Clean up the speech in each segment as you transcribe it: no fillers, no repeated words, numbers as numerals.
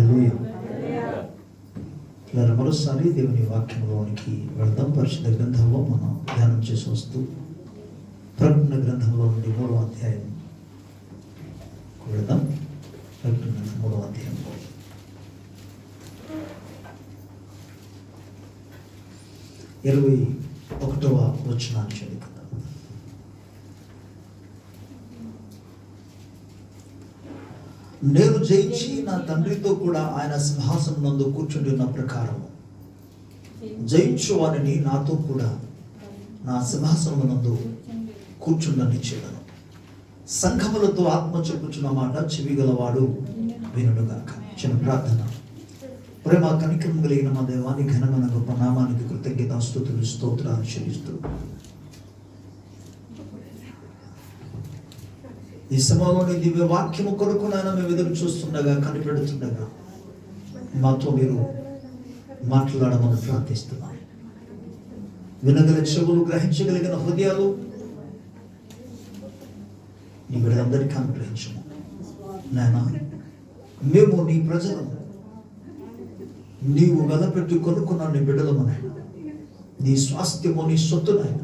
హల్లెలూయా. ఇలా మరోసారి దేవుని వాక్యంలోనికి వెళ్దాం. పరిశుద్ధ గ్రంథంలో మనం ధ్యానం చేసి వస్తూ ప్రకటన గ్రంథంలో నుండి 3వ అధ్యాయం వెళ్దాం. ప్రకటన గ్రంథం 3వ అధ్యాయంలో 21వ వచనాన్ని చదువుకుందాం. నేను జయించి నా తండ్రితో కూడా ఆయన సింహాసనం నందు కూర్చుండి ఉన్న ప్రకారం జయించు వారిని నాతో కూడా నా సింహాసనం నందు కూర్చుండనిచ్చేదను. సంఘములతో ఆత్మ చెప్పుచున్న మాట చెవిగలవాడు వినుడుగాక. చిన్న ప్రార్థన. ప్రేమ కనికరం కలిగిన మా దేవాన్ని ఘనమైన గొప్ప నామానికి కృతజ్ఞత స్తుతులు స్తోత్రాలు చెల్లిస్తూ ఈ సమయంలోని దివ్య వాక్యము కొరకు నాయన మేము ఎదురు చూస్తుండగా, కనిపెడుతుండగా మాతో మీరు మాట్లాడమని ప్రార్థిస్తున్నాం. వినగల చెవులు, గ్రహించగలిగిన హృదయాలు నీ బిడ్డలందరికీ అనుగ్రహించము నాయన. మేము నీ ప్రజలను, నీవు వెలపెట్టి కొనుక్కున్న నీ బిడ్డలము నాయన, నీ స్వాస్థ్యము, నీ సొత్తు నాయన.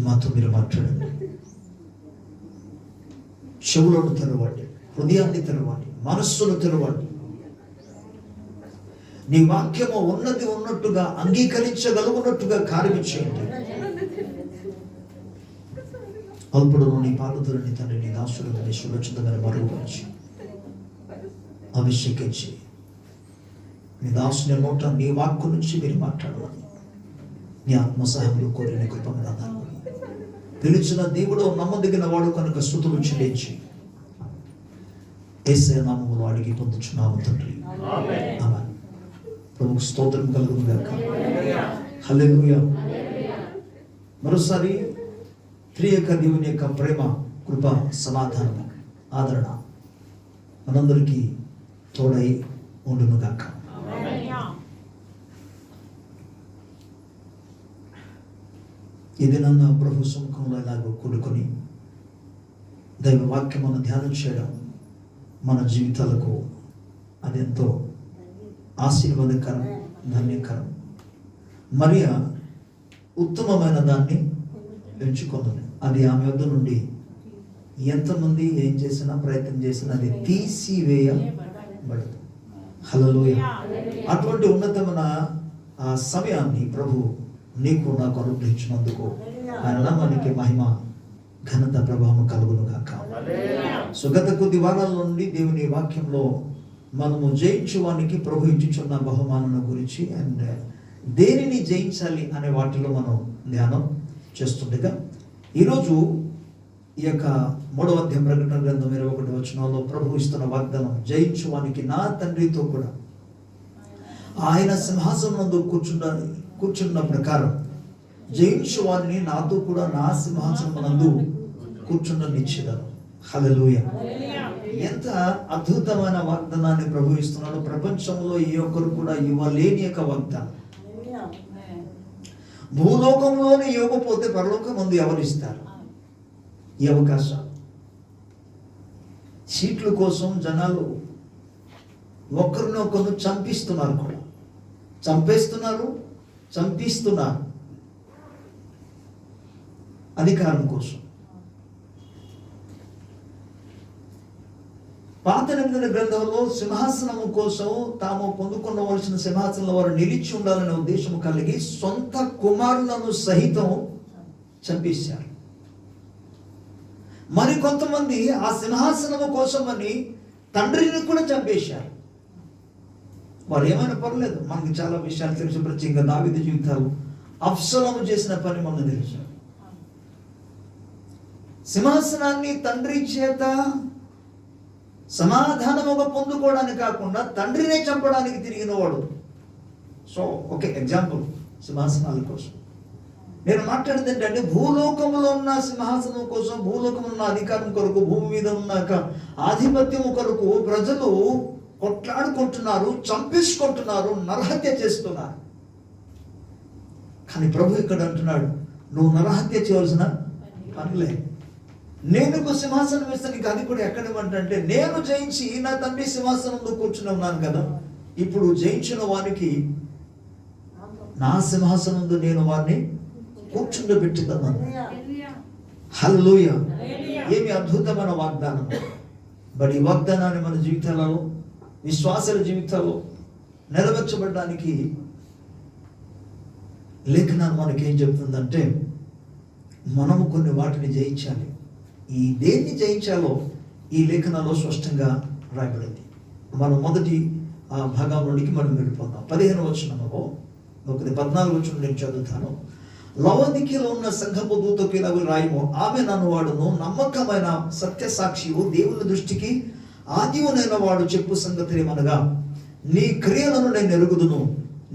మాతో మీరు మాట్లాడండి. చెవులను తెరవండి, హృదయాన్ని తెరవండి, మనస్సును తెరవండి. నీ వాక్యము ఉన్నది ఉన్నట్టుగా అంగీకరించగలుగున్నట్టుగా కార్యం చేయండి. అల్పుడును నీ పాదతులని తండ్రి నీ దాసులను నీ సురక్షితంగా మరుగుపరిచి అభిషేకించి నీ దాసుని నోట నీ వాక్కు నుంచి మీరు మాట్లాడవాలి. నీ ఆత్మసహాయంలో కోరిన కృపను పిలిచిన దేవుడు నమ్మదగిన వాడు కనుక స్తుతులు చెల్లించి యేసయ్య నామములో అడిగి పొందుచున్నాము తండ్రి, ఆమేన్. ప్రభువుకు స్తోత్రం కలుగును గాక. హల్లెలూయా. మరోసారి త్రియక దేవుని యొక్క ప్రేమ, కృప, సమాధానం, ఆదరణ మనందరికీ తోడై ఉండును గాక. ఇది నన్ను ప్రభు సముఖంలో ఇలాగ కూడుకొని దైవ వాక్యమును ధ్యానం చేయడం మన జీవితాలకు అదెంతో ఆశీర్వాదకరం, ధన్యకరం. మరియా ఉత్తమమైన దాన్ని ఎంచుకున్నది. అది ఆమె వద్ద నుండి ఎంతమంది ఏం చేసినా, ప్రయత్నం చేసినా అది తీసివేయబడదు. హల్లెలూయా. అటువంటి ఉన్నతమైన ఆ సమయాన్ని ప్రభు నీకు నాకు అనుగ్రహించినందుకు ఆయన నామానికి మహిమ, ఘనత, ప్రభావం కలుగును గాక. సో గత కొద్ది వారాల నుండి దేవుని వాక్యంలో మనము జయించువానికి ప్రభు ఇచ్చుచున్న బహుమానం గురించి అండ్ దేనిని జయించాలి అనే వాటిలో మనం ధ్యానం చేస్తుండగా ఈరోజు ఈ యొక్క 3వ అధ్యాయం ప్రకటన గ్రంథం 21వ వచనంలో ప్రభు ఇస్తున్న వాగ్దానం, జయించువానికి నా తండ్రితో కూడా ఆయన సింహాసనం నందు కూర్చున్న ప్రకారం జయించు వారిని నాతో కూడా నా సింహాసనం నందు కూర్చుండనిచ్చేదను. హల్లెలూయా. ఎంత అద్భుతమైన వాగ్దానాన్ని ప్రభు ఇస్తున్నాడు. ప్రపంచంలో ఏ ఒక్కరు కూడా ఇవ్వలేని యొక్క వాగ్దానం. భూలోకంలోనే ఇవ్వకపోతే పరలోకం ముందు ఎవరిస్తారు ఈ అవకాశం? సీట్ల కోసం జనాలు ఒకరినొకరు చంపిస్తున్నారు కూడా, చంపిస్తున్నారు అధికారం కోసం. పాత నిబంధన గ్రంథంలో సింహాసనము కోసం తాము పొందుకొనవలసిన సింహాసనంలో వారు నిలిచి ఉండాలనే ఉద్దేశం కలిగి సొంత కుమారులను సహితం చంపేశారు. మరి కొంతమంది ఆ సింహాసనము కోసమని తండ్రిని కూడా చంపేశారు. వారు ఏమైనా పర్లేదు, మనకి చాలా విషయాలు తెలుసు. ప్రత్యేకంగా దావీదు జీవితాలు, అబ్షలోము చేసిన పని మనకు తెలుసు. సింహాసనాన్ని తండ్రి చేత సమాధానముగా పొందుకోవడానికి కాకుండా తండ్రినే చంపడానికి తిరిగిన వాడు. సో ఓకే, ఎగ్జాంపుల్ సింహాసనాల కోసం నేను మాట్లాడేది ఏంటంటే, భూలోకంలో ఉన్న సింహాసనం కోసం, భూలోకంలో ఉన్న అధికారం కొరకు, భూమి మీద ఉన్న ఆధిపత్యం కొరకు ప్రజలు కొట్లాడుకుంటున్నారు, చంపేసుకుంటున్నారు, నరహత్య చేస్తున్నారు. కానీ ప్రభు ఇక్కడ అంటున్నాడు, నువ్వు నరహత్య చేయవలసిన పనిలే. నేను సింహాసనం ఇస్తాను, నీకు అది కూడా ఎక్కడ ఇవ్వంటే, నేను జయించి నా తండ్రి సింహాసనంలో కూర్చుని ఉన్నాను కదా, ఇప్పుడు జయించిన వారికి నా సింహాసనంలో నేను వారిని కూర్చుండబెట్టుతున్నాను. హల్లెలూయా. ఏమి అద్భుతమైన వాగ్దానం. బట్ ఈ వాగ్దానాన్ని మన జీవితాలలో, విశ్వాసాల జీవితాల్లో నెరవేర్చబడడానికి లేఖనాన్ని మనకేం చెప్తుందంటే, మనము కొన్ని వాటిని జయించాలి. ఈ దేన్ని జయించాలో ఈ లేఖనాల్లో స్పష్టంగా రాయబడింది. మనం మొదటి భాగంలోనికి మనం వెళ్ళిపోతాం. 15వ వచనంలో 14వ వచనం నేను చదువుతాను. లవోదికీయలో ఉన్న సంఘపు దూతకు ఇలాగ రాయము, ఆమె నన్ను వాడును నమ్మకమైన సత్యసాక్షియు, దేవుని దృష్టికి ఆదివునైన వాడు చెప్పు సంగతి ఏమనగా, నీ క్రియలను నేను ఎరుగుదును,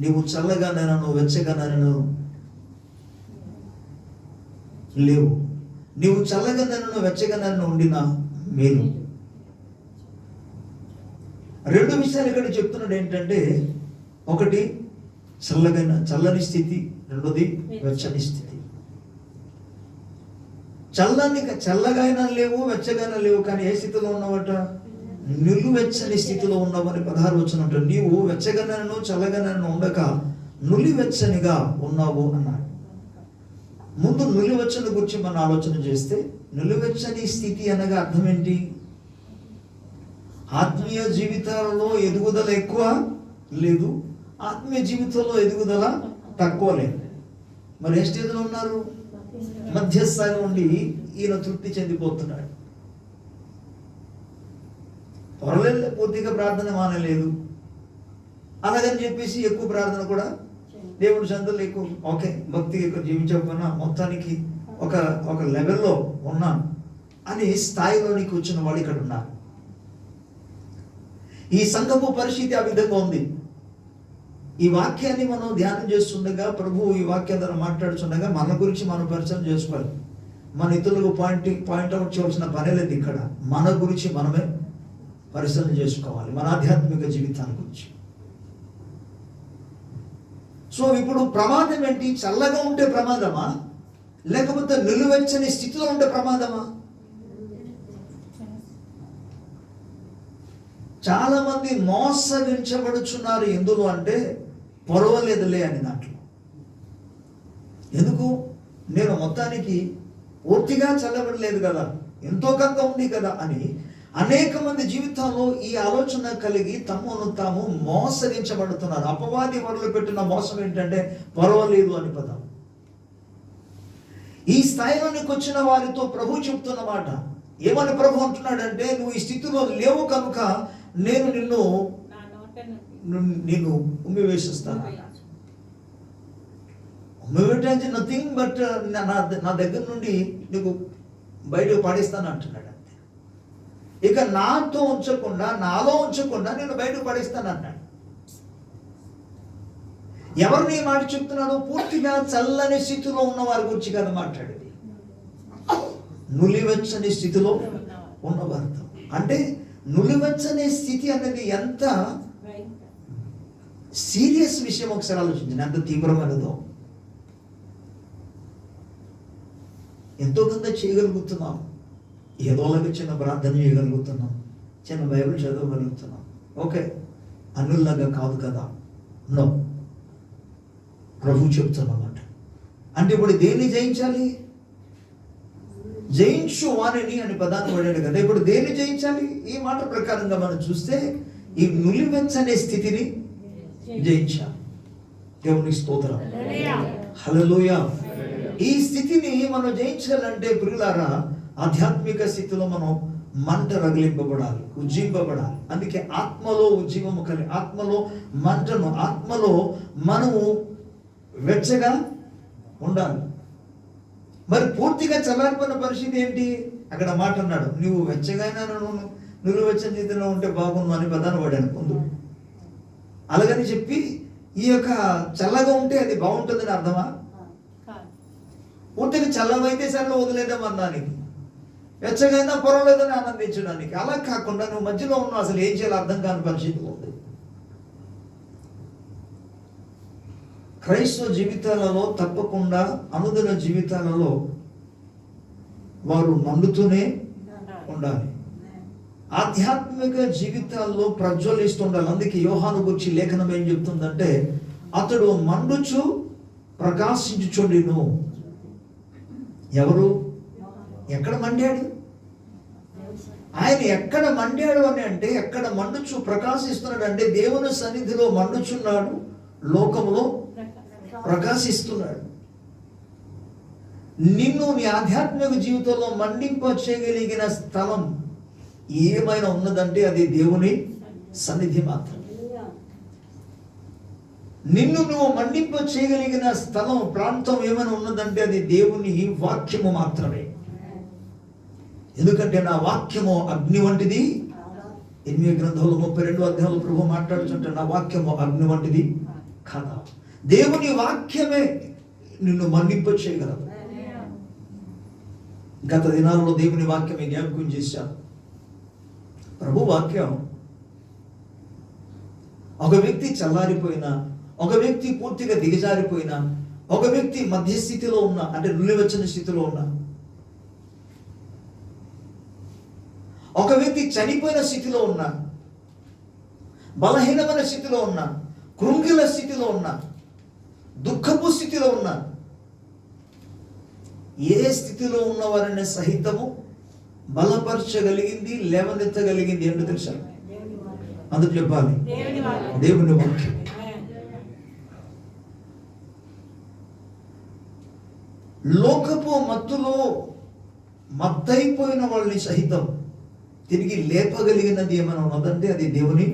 నీవు చల్లగానైనను వెచ్చగానైనను లేవు, నీవు చల్లగానైనను వెచ్చగానైనను ఉండిన మేలు. రెండు విషయాలు ఇక్కడ చెప్తున్నాడు ఏంటంటే, ఒకటి చల్లని స్థితి, రెండోది వెచ్చని స్థితి. చల్లగైనా లేవు, వెచ్చగైనా లేవు, కానీ ఏ స్థితిలో ఉన్నావట? నులివెచ్చని స్థితిలో ఉన్నావని 16వ వచనం అంటారు. నీవు వెచ్చగనను చల్లగనను ఉండక నులివెచ్చనిగా ఉన్నావు అన్నాడు. ముందు నులివెచ్చని గురించి మనం ఆలోచన చేస్తే, నులివెచ్చని స్థితి అనగా అర్థం ఏంటి? ఆత్మీయ జీవితాలలో ఎదుగుదల ఎక్కువ లేదు, ఆత్మీయ జీవితంలో ఎదుగుదల తక్కువ లేదు. మరి ఏ స్టేజ్లో ఉన్నారు? మధ్యస్థాయి నుండి ఈయన తృప్తి చెందిపోతున్నాడు. త్వరలేదు, పూర్తిగా ప్రార్థన మానలేదు, అలాగని చెప్పేసి ఎక్కువ ప్రార్థన కూడా దేవుడి సంతలో ఎక్కువ, ఓకే భక్తిగా ఎక్కువ జీవించకపోయినా మొత్తానికి ఒక లెవెల్లో ఉన్నాను అని స్థాయిలోనికి వచ్చిన వాడు ఇక్కడ ఉన్నారు. ఈ సంఘపు పరిస్థితి ఆ విధంగా ఉంది. ఈ వాక్యాన్ని మనం ధ్యానం చేస్తుండగా, ప్రభువు ఈ వాక్యం ద్వారా మాట్లాడుతుండగా మన గురించి మనం పరిచయం చేసుకోవాలి. మన ఇతరులకు పాయింట్ అవుట్ చేయవలసిన పని లేదు. ఇక్కడ మన గురించి మనమే పరిశీలన చేసుకోవాలి, మన ఆధ్యాత్మిక జీవితాల గురించి. సో ఇప్పుడు ప్రమాదం ఏంటి? చల్లగా ఉంటే ప్రమాదమా, లేకపోతే నిలువెచ్చని స్థితిలో ఉంటే ప్రమాదమా? చాలా మంది మోసగించబడుచున్నారు. ఎందులో అంటే, పర్వాలేదులే అని దాంట్లో. ఎందుకు? నేను మొత్తానికి పూర్తిగా చల్లబడలేదు కదా, ఎంతో కొంత ఉంది కదా అని అనేక మంది జీవితాల్లో ఈ ఆలోచన కలిగి తమను తాము మోసగించబడుతున్నారు. అపవాది మొదలు పెట్టిన మోసం ఏంటంటే పర్వాలేదు అని పదం. ఈ స్థాయిలోనికి వచ్చిన వారితో ప్రభు చెప్తున్న మాట ఏమని ప్రభు అంటున్నాడంటే, నువ్వు ఈ స్థితిలో లేవు కనుక నేను నిన్ను ఉమ్మివేసిస్తాను. ఉమ్మివేయటానికి నథింగ్ బట్ నా దగ్గర నుండి నీకు బయటకు పడేస్తాను అంటున్నాడు. అంతే. ఇక నాతో ఉంచకుండా, నాలో ఉంచకుండా నేను బయటకు పడేస్తాను అన్నాడు. ఎవరిని మాట చెప్తున్నాడు? పూర్తిగా చల్లని స్థితిలో ఉన్న వారి గురించి కదా మాట్లాడేది. నులివెచ్చని స్థితిలో ఉన్నవారితో. అంటే నులివెచ్చని స్థితి అనేది ఎంత సీరియస్ విషయం ఒకసారి ఆలోచించండి, ఎంత తీవ్రమైనదో. ఎంతో కొంత చేయగలుగుతున్నాం, ఏదోలాగా చిన్న ప్రార్థన చేయగలుగుతున్నాం, చిన్న బైబిల్ చదవగలుగుతున్నాం, ఓకే. అన్నుల్లాగా కాదు కదా. నో, ప్రభు చెప్తున్నమాట. అంటే ఇప్పుడు దేన్ని జయించాలి? జయించు వారిని అని పదాన్ని వాడాడు కదా. ఇప్పుడు దేన్ని జయించాలి? ఈ మాట ప్రకారంగా మనం చూస్తే ఈ నులివెచ్చనే స్థితిని జయించాలి. దేవునికి స్తోత్రం, హల్లెలూయా. ఈ స్థితిని మనం జయించాలంటే ప్రియులారా, ఆధ్యాత్మిక స్థితిలో మనం మంట రగిలింపబడాలి, ఉజ్జింపబడాలి. అందుకే ఆత్మలో ఉజ్జీవము కలిగి, ఆత్మలో మంటను, ఆత్మలో మనము వెచ్చగా ఉండాలి. మరి పూర్తిగా చల్లారిపోయిన పరిస్థితి ఏంటి? అక్కడ మాట అన్నాడు, నువ్వు వెచ్చగా నువ్వు వెచ్చని స్థితిలో ఉంటే బాగుండు అని పదాన్ని వాడాను ముందు. అలాగని చెప్పి ఈ యొక్క చల్లగా ఉంటే అది బాగుంటుందని అర్థమా? పూర్తిగా చల్లవైతే సరే వదిలేద్దామన్నానికి, వెచ్చగైనా పర్వాలేదని ఆనందించడానికి. అలా కాకుండా నువ్వు మధ్యలో ఉన్నావు, అసలు ఏం చేయాలో అర్థం కాని పరిస్థితి ఉంది. క్రైస్తవ జీవితాలలో తప్పకుండా, అనుదిన జీవితాలలో వారు మండుతూనే ఉండాలి. ఆధ్యాత్మిక జీవితాల్లో ప్రజ్వలిస్తుండాలి. అందుకే యోహాను గురించి లేఖనం ఏం చెప్తుందంటే, అతడు మండుచు ప్రకాశించుచుండెను. ఎవరు? ఎక్కడ మండాడు? ఆయన ఎక్కడ మండాడు అని అంటే, ఎక్కడ మండుచు ప్రకాశిస్తున్నాడు అంటే దేవుని సన్నిధిలో మండుచున్నాడు, లోకంలో ప్రకాశిస్తున్నాడు. నిన్ను నీ ఆధ్యాత్మిక జీవితంలో మండింప చేయగలిగిన స్థలం ఏమైనా ఉన్నదంటే అది దేవుని సన్నిధి మాత్రం. నిన్ను నువ్వు మండింప చేయగలిగిన స్థలం, ప్రాంతం ఏమైనా ఉన్నదంటే అది దేవుని వాక్యము మాత్రమే. ఎందుకంటే నా వాక్యము అగ్ని వంటిది. 8 గ్రంథంలో 32 అధ్యాయంలో ప్రభు మాట్లాడుతుంటే నా వాక్యము అగ్ని వంటిది కదా. దేవుని వాక్యమే నిన్ను మండింప చేయగలదు. గత దినాలలో దేవుని వాక్యమే జ్ఞాపకం చేశాను. ప్రభు వాక్యం ఒక వ్యక్తి చల్లారిపోయినా, ఒక వ్యక్తి పూర్తిగా దిగజారిపోయినా, ఒక వ్యక్తి మధ్యస్థితిలో ఉన్న అంటే నులివెచ్చని స్థితిలో ఉన్న, ఒక వ్యక్తి చనిపోయిన స్థితిలో ఉన్న, బలహీనమైన స్థితిలో ఉన్న, కృంగిల స్థితిలో ఉన్న, దుఃఖపు స్థితిలో ఉన్న, ఏ స్థితిలో ఉన్నవారిని సహితము బలపరచగలిగింది, లేవనెత్తగలిగింది ఏంటో తెలుసా? అందుకు చెప్పాలి, దేవుని వాక్యం. లోకపు మత్తులో మత్తైపోయిన వాళ్ళని సహితం తిరిగి లేపగలిగినది ఏమైనా ఉన్నదంటే అది దేవుని.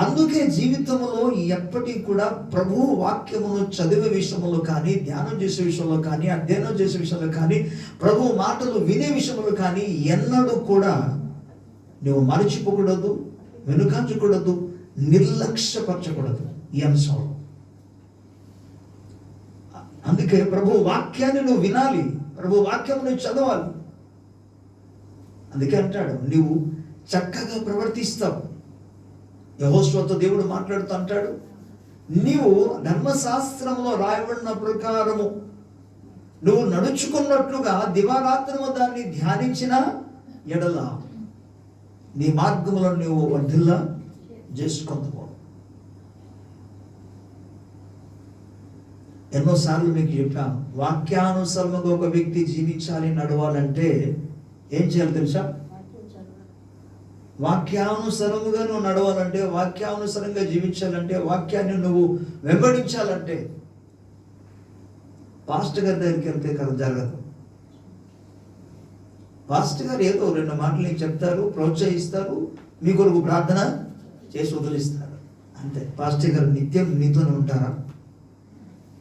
అందుకే జీవితంలో ఎప్పటికీ కూడా ప్రభు వాక్యమును చదివే విషయంలో కానీ, ధ్యానం చేసే విషయంలో కానీ, అధ్యయనం చేసే విషయంలో కానీ, ప్రభు మాటలు వినే విషయంలో కానీ ఎన్నడూ కూడా నువ్వు మరచిపోకూడదు, వెనుకంచకూడదు, నిర్లక్ష్యపరచకూడదు ఈ అంశంలో. అందుకే ప్రభు వాక్యాన్ని నువ్వు వినాలి, ప్రభు వాక్యం నువ్వు చదవాలి. అందుకే అంటాడు, నువ్వు చక్కగా ప్రవర్తిస్తావు. యెహోషువతో దేవుడు మాట్లాడుతూ అంటాడు, నీవు ధర్మశాస్త్రంలో రాయబడిన ప్రకారము నువ్వు నడుచుకున్నట్లుగా దివారాత్రము దాన్ని ధ్యానించిన ఎడల నీ మార్గంలో నువ్వు వర్ధిల్లా చేసుకుంటావు. ఎన్నోసార్లు మీకు చెప్పాను, వాక్యానుసారంగా ఒక వ్యక్తి జీవించాలి, నడవాలంటే ఏం చేయాలి తెలుసా? వాక్యానుసారముగా నువ్వు నడవాలంటే, వాక్యానుసారంగా జీవించాలంటే, వాక్యాన్ని నువ్వు వెంబడించాలంటే పాస్టర్ గారి దగ్గరికి వెళ్తే కదా జరగదు. పాస్టర్ గారు ఏదో 2 మాటలు నీకు చెప్తారు, ప్రోత్సహిస్తారు, మీ కొరకు ప్రార్థన చేసి వదిలిస్తారు అంతే. పాస్టర్ గారు నిత్యం నీతోనే ఉంటారా?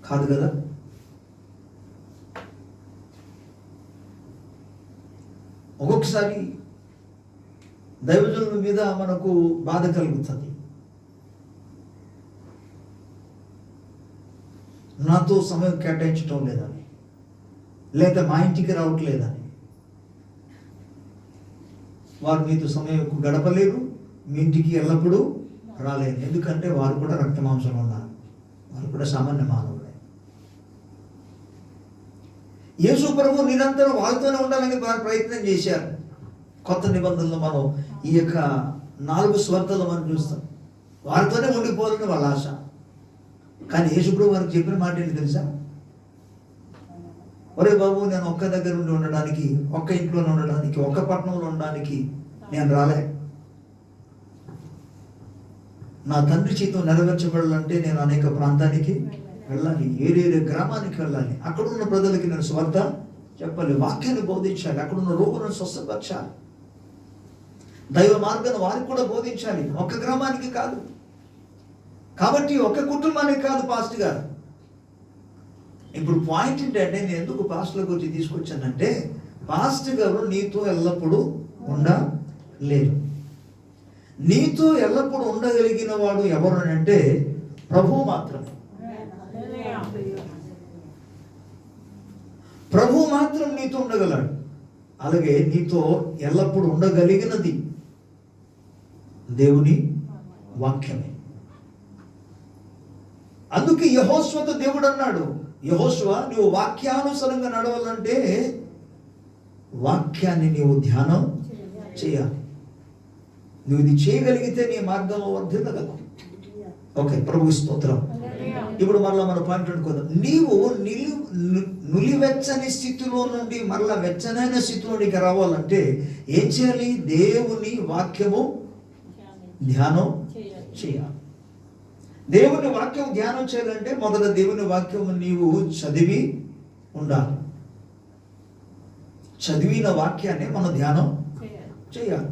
కాదు కదా. ఒక్కొక్కసారి దైవజనుల మీద మనకు బాధ కలుగుతుంది. నాతో సమయం కేటాయించడం లేదని, లేదా మా ఇంటికి రావట్లేదని. వారు మీతో సమయం గడపలేరు, మీ ఇంటికి ఎల్లప్పుడూ రాలేరు. ఎందుకంటే వారు కూడా రక్త మాంసంలో ఉన్నారు, వారు కూడా సామాన్య మానవులే. యేసు ప్రభు నిరంతరం వాళ్ళతోనే ఉండాలని వారు ప్రయత్నం చేశారు. కొత్త నిబంధనలో మనం ఈ యొక్క 4 స్వార్థలు మనం చూస్తాం, వారితోనే ఉండిపోవాలని వాళ్ళ ఆశ. కానీ యేసు ప్రభు వారికి చెప్పిన మాట ఏంటి తెలుసా? ఒరే బాబు, నేను ఒక్క దగ్గర ఉండి ఉండడానికి, ఒక్క ఇంట్లోనే ఉండడానికి, ఒక్క పట్టణంలో ఉండడానికి నేను రాలే. నా తండ్రి చేత నెరవేర్చబడాలంటే నేను అనేక ప్రాంతానికి వెళ్ళాలి, ఏరేరే గ్రామానికి వెళ్ళాలి, అక్కడ ఉన్న ప్రజలకి నేను స్వార్థ చెప్పాలి, వాక్యాన్ని బోధించాలి, అక్కడ ఉన్న రోగులను స్వస్థపరచాలి, దైవ మార్గాన్ని వారికి కూడా బోధించాలి, ఒక్క గ్రామానికి కాదు. కాబట్టి ఒక్క కుటుంబానికి కాదు పాస్టర్ గారు. ఇప్పుడు పాయింట్ ఏంటంటే, నేను ఎందుకు పాస్టర్ల గురించి తీసుకొచ్చానంటే, పాస్టర్ గారు నీతో ఎల్లప్పుడూ ఉండలేరు. నీతో ఎల్లప్పుడూ ఉండగలిగిన వాడు ఎవరు అంటే ప్రభువు మాత్రమే. ప్రభు మాత్రం నీతో ఉండగలడు. అలాగే నీతో ఎల్లప్పుడూ ఉండగలిగినది దేవుని వాక్యమే. అందుకే యెహోషువతో దేవుడు అన్నాడు, యెహోషువ, నువ్వు వాక్యానుసారంగా నడవాలంటే వాక్యాన్ని నీవు ధ్యానం చేయాలి. నువ్వు ఇది చేయగలిగితే నీ మార్గంలో వర్ధిల్లగలవు. ఓకే, ప్రభు స్తోత్రం. ఇప్పుడు మరలా మన పాయింట్ అనుకుందాం. నీవు నులివెచ్చని స్థితిలో నుండి మరలా వెచ్చనైన స్థితిలోనికి రావాలంటే ఏం చేయాలి? దేవుని వాక్యము ధ్యానం చేయాలి. దేవుని వాక్యం ధ్యానం చేయాలంటే మొదట దేవుని వాక్యము నీవు చదివి ఉండాలి. చదివిన వాక్యాన్ని మనం ధ్యానం చేయాలి.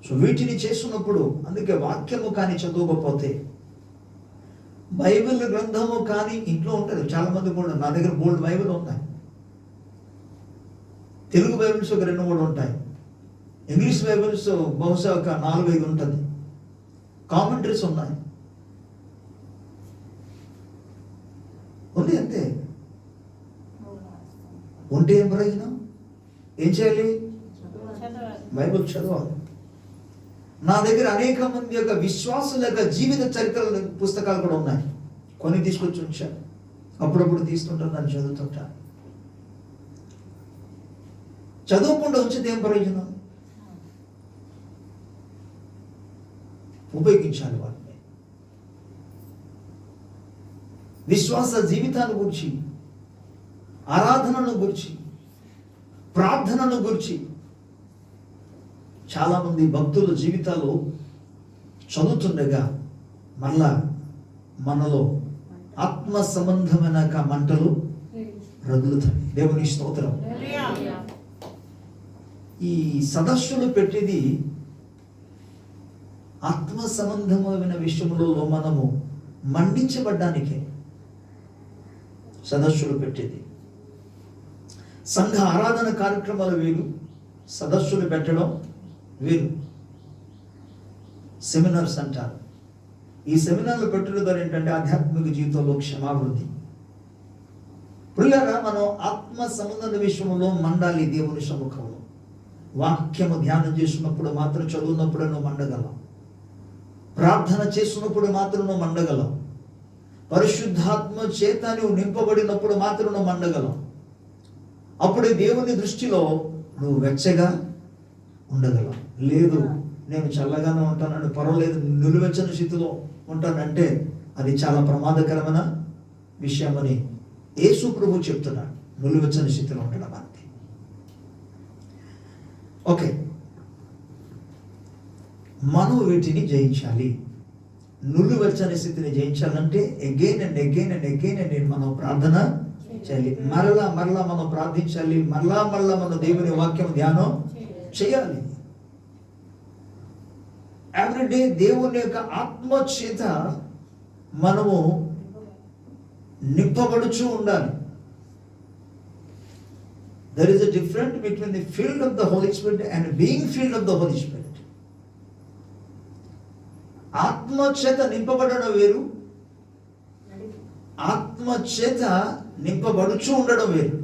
సో వీటిని చేస్తున్నప్పుడు, అందుకే వాక్యము కానీ చదవకపోతే, బైబిల్ గ్రంథము కానీ ఇంట్లో ఉంటుంది. చాలా మంది కూడా, నా దగ్గర బోల్డ్ బైబిల్ ఉన్నాయి. తెలుగు బైబిల్స్ ఒక 2-3 ఉంటాయి. ఇంగ్లీష్ బైబిల్స్ బహుశా ఒక 4-5 ఉంటుంది. కామెంటరీస్ ఉన్నాయి. ఉంది అంతే. ఉంటే ఏం ప్రయోజనం? ఏం చేయాలి? బైబిల్ చదవాలి. నా దగ్గర అనేక మంది యొక్క విశ్వాసుల యొక్క జీవిత చరిత్రల పుస్తకాలు కూడా ఉన్నాయి. కొన్ని తీసుకొచ్చి ఉంచాను. అప్పుడప్పుడు తీస్తుంటాను, దాన్ని చదువుతుంటాను. చదవకుండా ఉంచితే ఏం ప్రయోజనం? ఉపయోగించాలి వాటిని. విశ్వాస జీవితాన్ని గురించి, ఆరాధనను గురించి, ప్రార్థనను గురించి చాలామంది భక్తుల జీవితాలు చదువుతుండగా మళ్ళా మనలో ఆత్మ సంబంధమైన మంటలు రగులుతాయి. దేవుని స్తోత్రం. ఈ సదస్సులు పెట్టేది ఆత్మ సంబంధమైన విషయంలో మనము మండించబడ్డానికే సదస్సులు పెట్టేది. సంఘ ఆరాధన కార్యక్రమాలు వేరు, సదస్సులు పెట్టడం వేరు. సెమినార్స్ అంటారు. ఈ సెమినార్లు పెట్టడం ద్వారా ఏంటంటే ఆధ్యాత్మిక జీవితంలో క్షమావృద్ధి. ప్రియులారా, మనం ఆత్మ సంబంధ విషయంలో మండాలి. దేవుని సముఖంలో వాక్యము ధ్యానం చేస్తున్నప్పుడు మాత్రం, చదువున్నప్పుడు నువ్వు మండగలం. ప్రార్థన చేస్తున్నప్పుడు మాత్రం నువ్వు మండగలం. పరిశుద్ధాత్మ చేత నువ్వు నింపబడినప్పుడు మాత్రం నువ్వు మండగలం. అప్పుడే దేవుని దృష్టిలో నువ్వు వెచ్చగా ఉండగలం. లేదు, నేను చల్లగానే ఉంటానని, పర్వాలేదు, నిలువెచ్చని స్థితిలో ఉంటానంటే అది చాలా ప్రమాదకరమైన విషయమని యేసు ప్రభు చెప్తున్నాడు. నిలువెచ్చని స్థితిలో ఉండడం అంతే. ఓకే, మనం వీటిని జయించాలి. నిలువెచ్చని స్థితిని జయించాలంటే again and again and again and మనం ప్రార్థన చేయాలి. మరలా మనం ప్రార్థించాలి. మరలా మనం దేవుని వాక్యం ధ్యానం చేయాలి. ఎవ్రీడే దేవుని యొక్క ఆత్మ చేత మనము నింపబడుచూ ఉండాలి. There is a difference between the filled of the Holy Spirit and being filled of the Holy Spirit. ఆత్మ చేత నింపబడడం వేరు, ఆత్మ చేత నింపబడుచూ ఉండడం వేరు.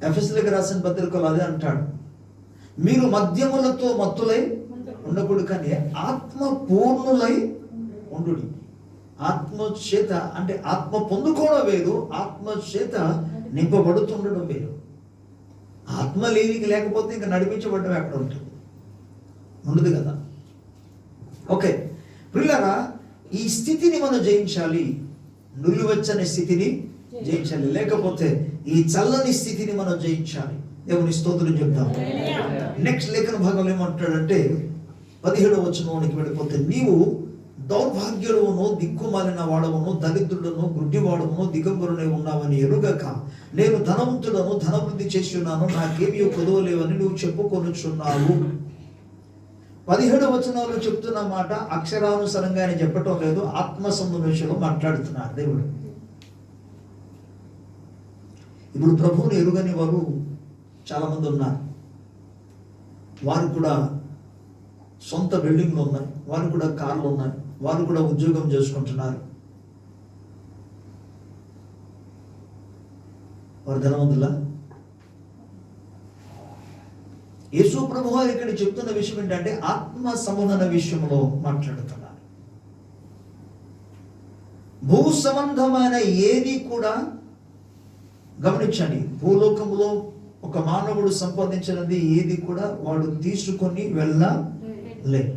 ఎఫెసీయులకు రాసిన పత్రికలో అదే అంటాడు, మీరు మద్యములతో మత్తులై ఉండకూడదు, కానీ ఆత్మ పూర్ణులై ఉండు. ఆత్మ చేత అంటే ఆత్మ పొందుకోవడం వేరు, ఆత్మ చేత నింపబడుతుండడం వేరు. ఆత్మ లేకపోతే ఇంకా నడిపించబడడం ఎక్కడ ఉంటుంది? ఉండదు కదా. ఓకే ప్రియులారా, ఈ స్థితిని మనం జయించాలి. నులివెచ్చని స్థితిని జయించాలి, లేకపోతే ఈ చల్లని స్థితిని మనం జయించాలి. దేవుని స్తోత్రం చెప్తాం. నెక్స్ట్ లేఖన భాగంలో ఏమంటాడంటే 17వ వచనానికి వెళ్ళిపోతే, నీవు దౌర్భాగ్యుడును, దిక్కుమాలిన వాడవును, దరిద్రుడును, గుడ్డివాడవును, దిగంబరునే ఉన్నావని ఎరుగక నేను ధనవంతుడను, ధనవృద్ధి చేసి ఉన్నాను, నాకేమీ కొదవలేవని నువ్వు చెప్పుకొనుచున్నావు. 17వ వచనంలో చెప్తున్న మాట అక్షరానుసారంగా ఆయన చెప్పటం లేదు, ఆత్మ సంబంధ విషయంలో మాట్లాడుతున్నారు దేవుడు. ఇప్పుడు ప్రభువుని ఎరుగని వారు చాలా మంది ఉన్నారు. వారు కూడా సొంత బిల్డింగ్లు ఉన్నాయి, వారు కూడా కార్లు ఉన్నాయి, వారు కూడా ఉద్యోగం చేసుకుంటున్నారు. వారు ధనవంతులా? యేసు ప్రభువు ఇక్కడ చెప్తున్న విషయం ఏంటంటే ఆత్మ సంబంధన విషయంలో మాట్లాడుతున్నారు. భూ సంబంధమైన ఏది కూడా గమనించండి, భూలోకంలో ఒక మానవుడు సంపాదించినది ఏది కూడా వాడు తీసుకొని వెళ్ళలేదు.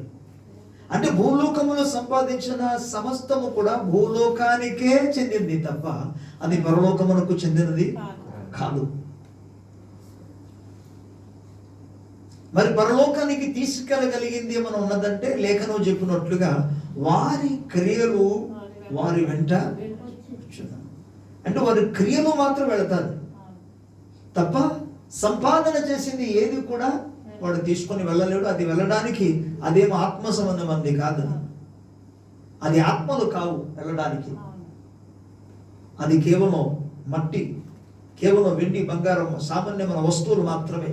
అంటే భూలోకములో సంపాదించిన సమస్తము కూడా భూలోకానికే చెందింది తప్ప అది పరలోకమునకు చెందినది కాదు. మరి పరలోకానికి తీసుకెళ్ళగలిగింది ఏమైనా ఉన్నదంటే లేఖనం చెప్పినట్లుగా వారి క్రియలు వారి వెంట, అంటే వారి క్రియలు మాత్రం వెళతారు తప్ప సంపాదన చేసింది ఏది కూడా వాడు తీసుకొని వెళ్ళలేడు. అది వెళ్ళడానికి అదేమో ఆత్మ సంబంధమైనది కాదు, అది ఆత్మలు కావు వెళ్ళడానికి. అది కేవలం మట్టి, కేవలం వెండి బంగారం సామాన్యమైన వస్తువులు మాత్రమే.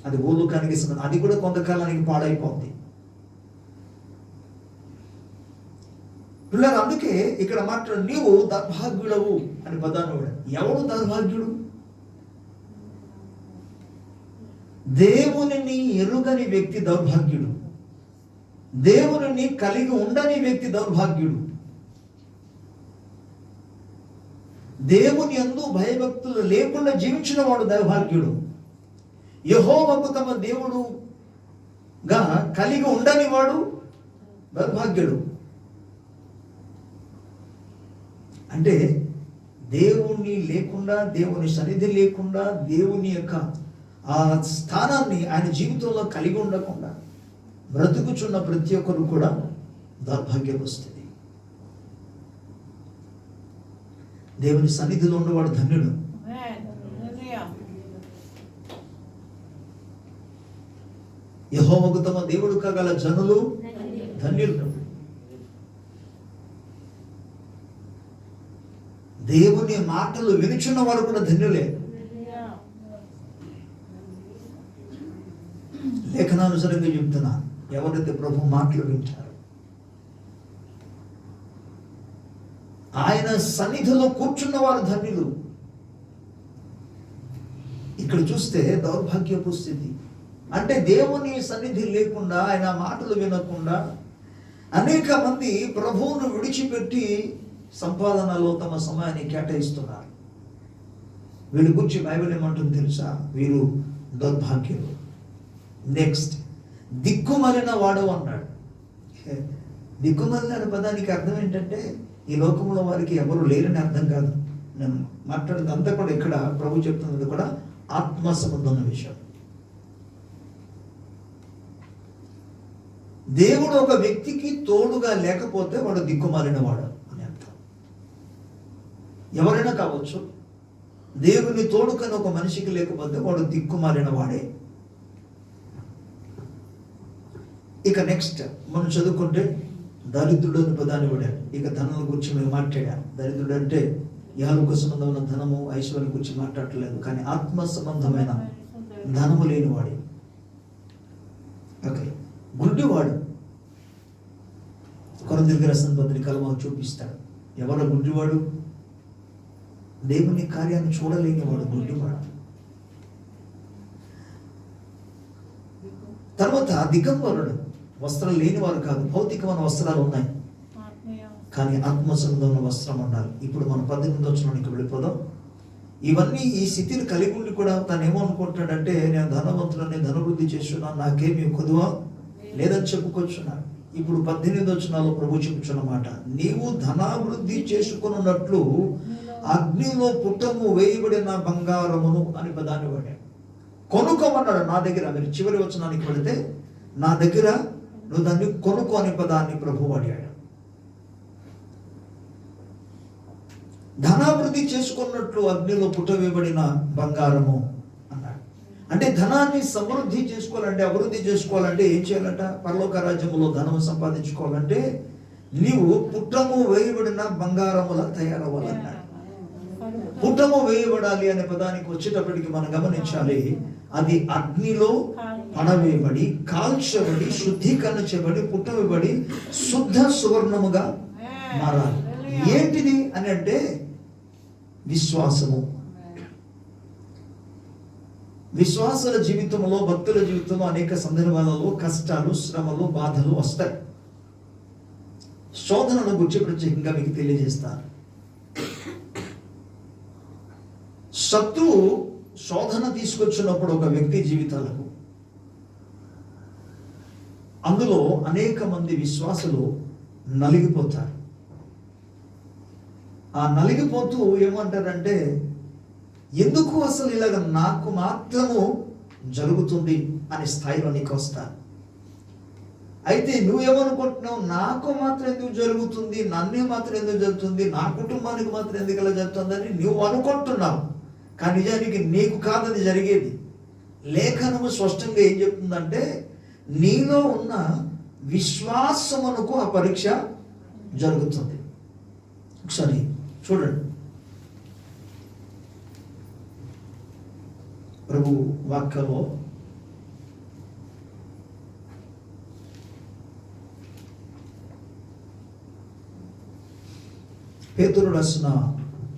అది భూలోకానికి సంబంధం, అది కూడా కొంతకాలానికి పాడైపోతుంది. పిల్లలు అందుకే ఇక్కడ మాట్లాడు నీవు దౌర్భాగ్యుడవు అని పదాన్ని కూడా. ఎవడు దౌర్భాగ్యుడు? దేవునిని ఎరుగని వ్యక్తి దౌర్భాగ్యుడు. దేవునిని కలిగి ఉండని వ్యక్తి దౌర్భాగ్యుడు. దేవుని యందు భయభక్తులు లేకుండా జీవించిన వాడు దౌర్భాగ్యుడు. యెహోవాకు తమ దేవుడుగా కలిగి ఉండని వాడు దౌర్భాగ్యుడు. అంటే దేవుని లేకుండా, దేవుని సన్నిధి లేకుండా, దేవుని యొక్క ఆ స్థానాన్ని ఆయన జీవితంలో కలిగి ఉండకుండా బ్రతుకుచున్న ప్రతి ఒక్కరు కూడా దౌర్భాగ్యం వస్తుంది. దేవుని సన్నిధిలో ఉన్నవాడు ధన్యుడు. యెహోవాకు తమ దేవుడు కాగల జనులు ధన్యులు. దేవుని మాటలు వినుచున్న వారు కూడా ధన్యులే. లేఖనానుసారంగా చెప్తున్నా, ఎవరైతే ప్రభు మాటలు వింటారు, ఆయన సన్నిధిలో కూర్చున్న వారు ధన్యులు. ఇక్కడ చూస్తే దౌర్భాగ్యపు స్థితి. అంటే దేవుని సన్నిధి లేకుండా, ఆయన మాటలు వినకుండా అనేక మంది ప్రభువును విడిచిపెట్టి సంపాదనలో తమ సమయాన్ని కేటాయిస్తున్నారు. వీళ్ళ గురించి బైబిల్ ఏమంటుంది తెలుసా? వీరు దౌర్భాగ్యులు. నెక్స్ట్, దిక్కుమాలిన వాడు అన్నాడు. దిక్కుమాలిన అనే పదానికి అర్థం ఏంటంటే ఈ లోకంలో వారికి ఎవరు లేరని అర్థం కాదు. నేను మాట్లాడేది అంతా కూడా ఇక్కడ ప్రభు చెప్తున్నది కూడా ఆత్మ సంబంధం విషయం. దేవుడు ఒక వ్యక్తికి తోడుగా లేకపోతే వాడు దిక్కుమాలిన వాడు అని అర్థం. ఎవరైనా కావచ్చు, దేవుని తోడుకని ఒక మనిషికి లేకపోతే వాడు దిక్కుమాలిన వాడే. ఇక నెక్స్ట్ మనం చదువుకుంటే దరిద్రుడు అని పదాన్ని వాడాడు. ఇక ధనం గురించి మేము మాట్లాడాం. దరిద్రుడు అంటే యాలుక సంబంధమైన ధనము, ఐశ్వర్యం గురించి మాట్లాడలేదు, కానీ ఆత్మ సంబంధమైన ధనము లేనివాడే. ఓకే, గుడ్డివాడు. కొరింథీయులకు రాసిన పత్రికలో మాకు చూపిస్తాడు. ఎవరు గుడ్డివాడు? దేవుని కార్యాన్ని చూడలేనివాడు గుడ్డివాడు. తర్వాత దిగంబరుడు. వస్త్రాలు లేనివారు కాదు, భౌతికమైన వస్త్రాలు ఉన్నాయి, కానీ ఆత్మ సంబంధమైన వస్త్రం ఉండాలి. ఇప్పుడు మనం 18వ వచనానికి వెళ్ళిపోదాం. ఇవన్నీ ఈ స్థితిని కలిగి ఉండి కూడా తను ఏమనుకుంటాడంటే, నేను ధనవంతులని, ధనవృద్ధి చేస్తున్నాను, నాకేమీ కొదువ లేదని చెప్పుకొచ్చున్నాను. ఇప్పుడు 18వ వచనంలో ప్రభు చెప్పుచున్నమాట, నీవు ధనాభివృద్ధి చేసుకున్నట్లు అగ్నిలో పుట్టము వేయబడిన బంగారమును అని పదాన్ని వాడాడు. కొనుక్కోమన్నాడు నా దగ్గర. మీరు చివరి వచనానికి వెళితే, నా దగ్గర నువ్వు దాన్ని కొనుక్కో అనే పదాన్ని ప్రభు వాడాడు. ధనాభివృద్ధి చేసుకున్నట్లు అగ్నిలో పుట్టవేయబడిన బంగారము అన్నాడు. అంటే ధనాన్ని సమృద్ధి చేసుకోవాలంటే, అభివృద్ధి చేసుకోవాలంటే ఏం చేయాలంట? పరలోక రాజ్యములో ధనం సంపాదించుకోవాలంటే నీవు పుట్టము వేయబడిన బంగారములా తయారవ్వాలన్నాడు. పుట్టము వేయబడాలి అనే పదానికి వచ్చేటప్పటికి మనం గమనించాలి, అది అగ్నిలో పడవేయబడి, కాల్చబడి, శుద్ధీకరణ చేయబడి, పుట్టవేయబడి శుద్ధ సువర్ణముగా మారాలి. ఏంటిది అని అంటే విశ్వాసము. విశ్వాసుల జీవితంలో, భక్తుల జీవితంలో అనేక సందర్భాలలో కష్టాలు, శ్రమలు, బాధలు వస్తాయి. శోధనను గురించి ప్రత్యేకంగా మీకు తెలియజేస్తాను. శత్రువు శోధన తీసుకొచ్చినప్పుడు ఒక వ్యక్తి జీవితాలకు, అందులో అనేక మంది విశ్వాసులు నలిగిపోతారు. ఆ నలిగిపోతూ ఏమంటారంటే, ఎందుకు అసలు ఇలాగ నాకు మాత్రము జరుగుతుంది అనే స్థాయిలో నీకు వస్తారు. అయితే నువ్వేమనుకుంటున్నావు, నాకు మాత్రం ఎందుకు జరుగుతుంది, నన్నే మాత్రం ఎందుకు జరుగుతుంది, నా కుటుంబానికి మాత్రం ఎందుకు ఇలా జరుగుతుందని నువ్వు అనుకుంటున్నావు. కానీ నిజానికి నీకు కాదు అది జరిగేది. లేఖనము స్పష్టంగా ఏం చెప్తుందంటే, నీలో ఉన్న విశ్వాసమునకు ఆ పరీక్ష జరుగుతుంది. ఒకసారి చూడండి, ప్రభు వాక్యలో పేతురు రాసిన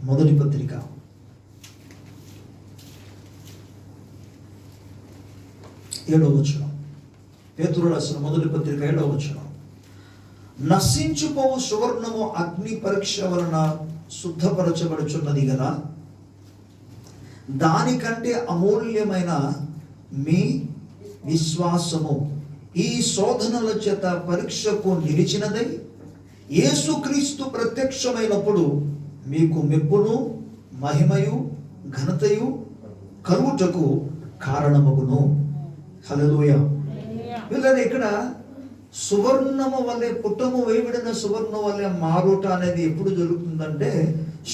మొదటి పత్రిక 7వ వచనం. పేతురు రాసిన మొదటి పత్రిక 7వ వచనం. నశించుపోవు సువర్ణము అగ్ని పరీక్ష వలన శుద్ధపరచబడుచున్నది కదా, దానికంటే అమూల్యమైన మీ విశ్వాసము ఈ శోధనల చేత పరీక్షకు నిలిచినదై యేసుక్రీస్తు ప్రత్యక్షమైనప్పుడు మీకు మెప్పును మహిమయు ఘనతయు కలుగుటకు కారణమగును. హల్లెలూయా. వీళ్ళని ఇక్కడ సువర్ణము వల్లే, పుట్టము వేయబడిన సువర్ణం వల్లే మారుట అనేది ఎప్పుడు జరుగుతుందంటే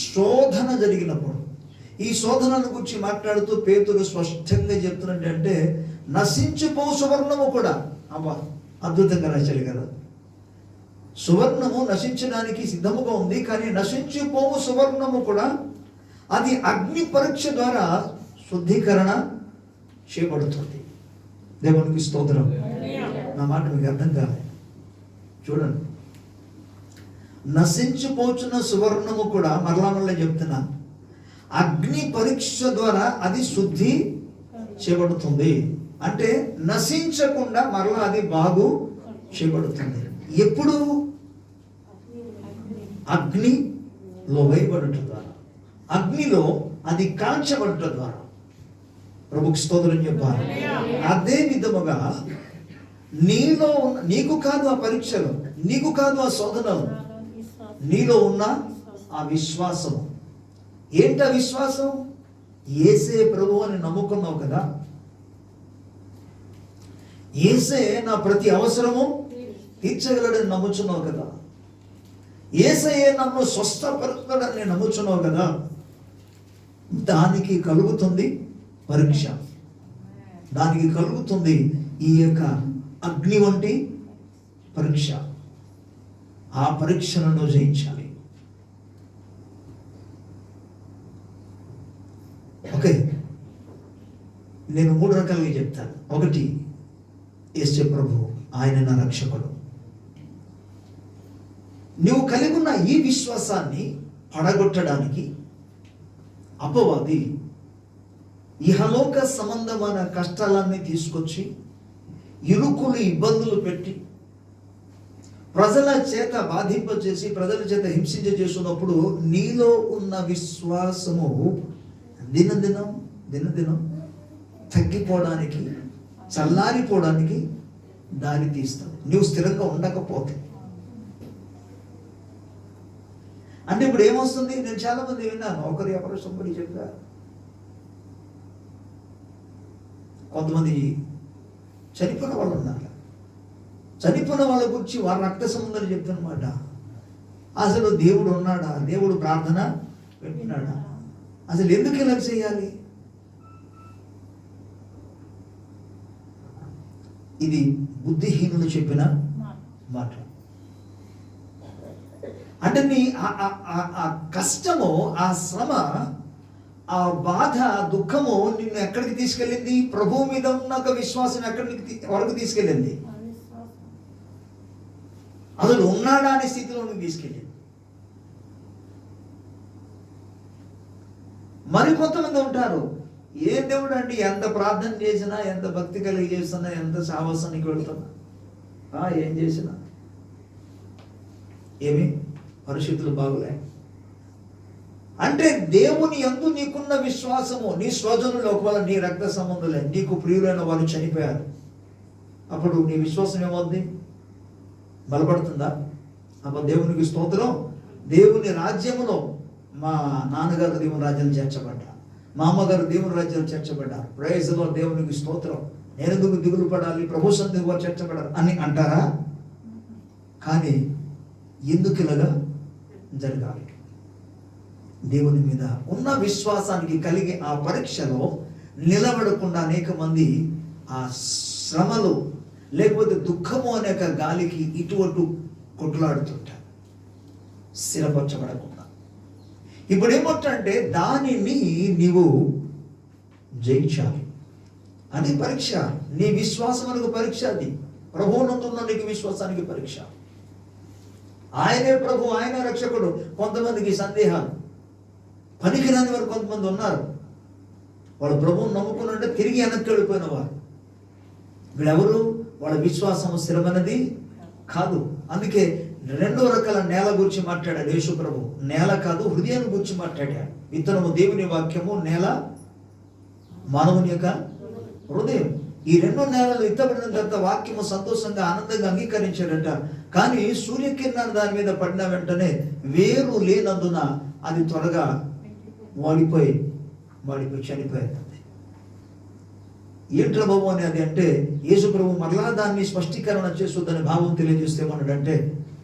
శోధన జరిగినప్పుడు. ఈ శోధనను గురించి మాట్లాడుతూ పేతురు స్పష్టంగా చెప్తున్నట్టు అంటే, నశించిపో సువర్ణము కూడా. అబ్బా, అద్భుతంగా రాశాడు కదా. సువర్ణము నశించడానికి సిద్ధముగా ఉంది, కానీ నశించిపోవు సువర్ణము కూడా అది అగ్ని పరీక్ష ద్వారా శుద్ధీకరణ చేయబడుతుంది. దేవునికి స్తోత్రం. నా మాట మీకు అర్థం కాలే. చూడండి, నశించిపోచున్న సువర్ణము కూడా మరలా చెప్తున్నా, అగ్ని పరీక్ష ద్వారా అది శుద్ధి చేయబడుతుంది. అంటే నశించకుండా మరలా అది బాగు చేయబడుతుంది. ఎప్పుడు? అగ్నిలో వేయబడుట ద్వారా, అగ్నిలో అది కాల్చబడుట ద్వారా. ప్రభుకి స్తోత్రం చెప్పాలి. అదే విధముగా నీలో ఉన్న, నీకు కాదు ఆ పరీక్షలు, నీకు కాదు ఆ శోధనలు, నీలో ఉన్న ఆ విశ్వాసం. ఏంటి ఆ విశ్వాసం? యేసే ప్రభు అని నమ్ముకున్నావు కదా. యేసే నా ప్రతి అవసరము తీర్చగలడని నమ్ముచున్నావు కదా. యేసయ్యే నన్ను స్వస్థపరుస్తాడని నమ్ముచున్నావు కదా. దానికి కలుగుతుంది పరీక్ష, దానికి కలుగుతుంది ఈ యొక్క అగ్ని వంటి పరీక్ష. ఆ పరీక్షలను జయించాలి. ఓకే, నేను 3 రకాలుగా చెప్తాను. ఒకటి, యేసు ప్రభు, ఆయన నా రక్షకుడు. నువ్వు కలిగి ఉన్న ఈ విశ్వాసాన్ని పడగొట్టడానికి అపవాది ఇహలోక సంబంధమైన కష్టాలన్నీ తీసుకొచ్చి, ఇరుకులు ఇబ్బందులు పెట్టి, ప్రజల చేత బాధింపజేసి, ప్రజల చేత హింసించ చేస్తున్నప్పుడు నీలో ఉన్న విశ్వాసము దినదినం తగ్గిపోవడానికి, చల్లారిపోవడానికి దారి తీస్తుంది, నువ్వు స్థిరంగా ఉండకపోతే. అంటే ఇప్పుడు ఏమొస్తుంది? నేను చాలా మంది విన్నాను, ఎవరు సంబడి చెప్పారు. కొంతమంది చనిపోయిన వాళ్ళు ఉన్నారు. చనిపోయిన వాళ్ళ గురించి వారి రక్త సంబంధాలు చెప్తున్నమాట. అసలు దేవుడు ఉన్నాడా? దేవుడు ప్రార్థన పెట్టినాడా? అసలు ఎందుకు ఇలా చేయాలి? ఇది బుద్ధిహీనులు చెప్పిన మాట. అంటే నీ ఆ కష్టము, ఆ శ్రమ, ఆ బాధ, దుఃఖము నిన్ను ఎక్కడికి తీసుకెళ్ళింది? ప్రభువు మీద ఉన్న ఒక విశ్వాసం ఎక్కడికి వరకు తీసుకెళ్ళింది? అసలు ఉన్నాడా అనే స్థితిలోకి తీసుకెళ్ళింది. మరికొంతమంది ఉంటారు, ఏ దేవుడు అండి, ఎంత ప్రార్థన చేసినా, ఎంత భక్తి కలిగి చేస్తున్నా, ఎంత సాహసానికి వెళ్తున్నా, ఏం చేసినా ఏమి పరిస్థితులు బాగులే. అంటే దేవుని యందు నీకున్న విశ్వాసము, నీ స్వజనులు ఒకవేళ నీ రక్త సంబంధులే, నీకు ప్రియులైన వారు చనిపోయారు, అప్పుడు నీ విశ్వాసం ఏమవుద్ది? బలపడుతుందా? అప్పుడు దేవునికి స్తోత్రం. దేవుని రాజ్యములో మా నాన్నగారు దేవుని రాజ్యాలు చేర్చబడ్డారు, మా అమ్మగారు దేవుని రాజ్యాలు చేర్చబడ్డారు, ప్రైజ్ లో దేవునికి స్తోత్రం, నేను ఎందుకు దిగులు పడాలి, ప్రభు సన్నిధికి వారు చేర్చబడారు అని అంటారా? కానీ ఎందుకు ఇలాగా జరగాలి? దేవుని మీద ఉన్న విశ్వాసానికి కలిగి ఆ పరీక్షలో నిలబడకుండా అనేక మంది ఆ శ్రమలు లేకపోతే దుఃఖము అనే గాలికి ఇటువంటి కొట్లాడుతుంటారు, స్థిరపరచబడకుండా. ఇప్పుడు ఏమంటే దానిని నీవు జయించాలి. అది పరీక్ష. నీ విశ్వాసం అనకు పరీక్ష. అది ప్రభువునందున్న నీకు విశ్వాసానికి పరీక్ష. ఆయనే ప్రభు, ఆయన రక్షకుడు. కొంతమందికి సందేహాలు, పనికిరాని వారు కొంతమంది ఉన్నారు. వాళ్ళు ప్రభువుని నమ్ముకున్నంటే తిరిగి వెనక్కి వెళ్ళిపోయిన వారు. వీళ్ళెవరు? వాళ్ళ విశ్వాసం స్థిరమైనది కాదు. అందుకే 2 రకాల నేల గురించి మాట్లాడాడు యేసు ప్రభు. నేల కాదు, హృదయాన్ని గురించి మాట్లాడాడు. విత్తనము దేవుని వాక్యము, నేల మానవుని యొక్క హృదయం. ఈ 2 నేలలు విత్తబడిన తర్వాత వాక్యము సంతోషంగా ఆనందంగా అంగీకరించాడంట. కానీ సూర్యకిరణాలు దాని మీద పడిన వెంటనే వేరు లేనందున అది త్వరగా వాడిపోయి చనిపోయింది. ఏంట్రా బాబు అని అది అంటే, యేసు ప్రభు మరలా దాన్ని స్పష్టీకరణ చేస్తుందని భావం తెలియజేస్తే ఏమన్నాడంటే,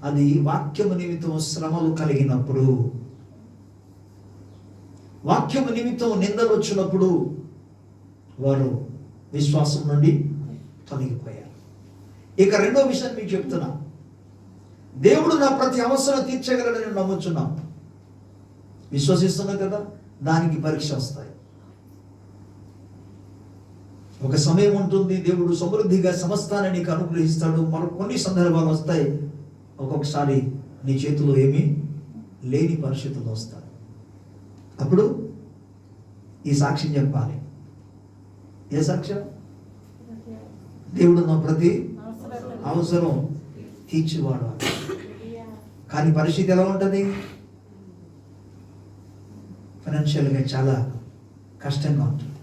అది వాక్యము నిమిత్తం శ్రమలు కలిగినప్పుడు, వాక్యము నిమిత్తం నిందలు వచ్చినప్పుడు వారు విశ్వాసం నుండి తొలగిపోయారు. ఇక 2వ విషయం మీకు చెప్తున్నా. దేవుడు నా ప్రతి అవసరం తీర్చగలడని నమ్ముచున్నాం, విశ్వసిస్తున్నాం కదా, దానికి పరీక్ష వస్తాయి. ఒక సమయం ఉంటుంది, దేవుడు సమృద్ధిగా సమస్తాన్ని నీకు అనుగ్రహిస్తాడు. మరో కొన్ని సందర్భాలు వస్తాయి, ఒక్కొక్కసారి నీ చేతిలో ఏమీ లేని పరిస్థితులు వస్తాయి. అప్పుడు ఈ సాక్ష్యం చెప్పాలి. ఏ సాక్ష్యం? దేవుడు నా ప్రతి అవసరం తీర్చివాడు. కానీ పరిస్థితి ఎలా ఉంటుంది? ఫైనాన్షియల్గా చాలా కష్టంగా ఉంటుంది.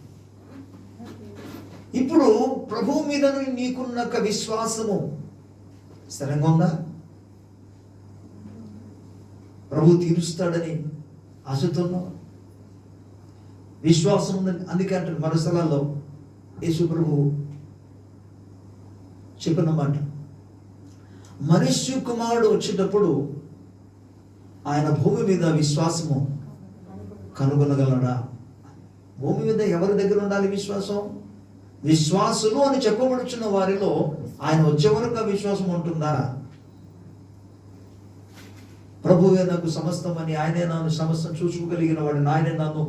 ఇప్పుడు ప్రభువు మీద నీకున్న విశ్వాసము స్థిరంగా ఉందా? ప్రభు తీరుస్తాడని ఆశతో విశ్వాసం ఉందని. అందుకే అంటారు మరో స్థలాల్లో యేసు ప్రభు చెప్పిన మాట, మనుష్య కుమారుడు వచ్చేటప్పుడు ఆయన భూమి మీద విశ్వాసము కనుగొనగలడా? భూమి మీద ఎవరి దగ్గర ఉండాలి విశ్వాసం? విశ్వాసులు అని చెప్పబడుచున్న వారిలో ఆయన వచ్చే వరకు ఆ విశ్వాసం ఉంటుందా? ప్రభువే నాకు సమస్తం అని, ఆయనే నన్ను సమస్తం చూసుకోగలిగిన వాడిని, ఆయనే నన్ను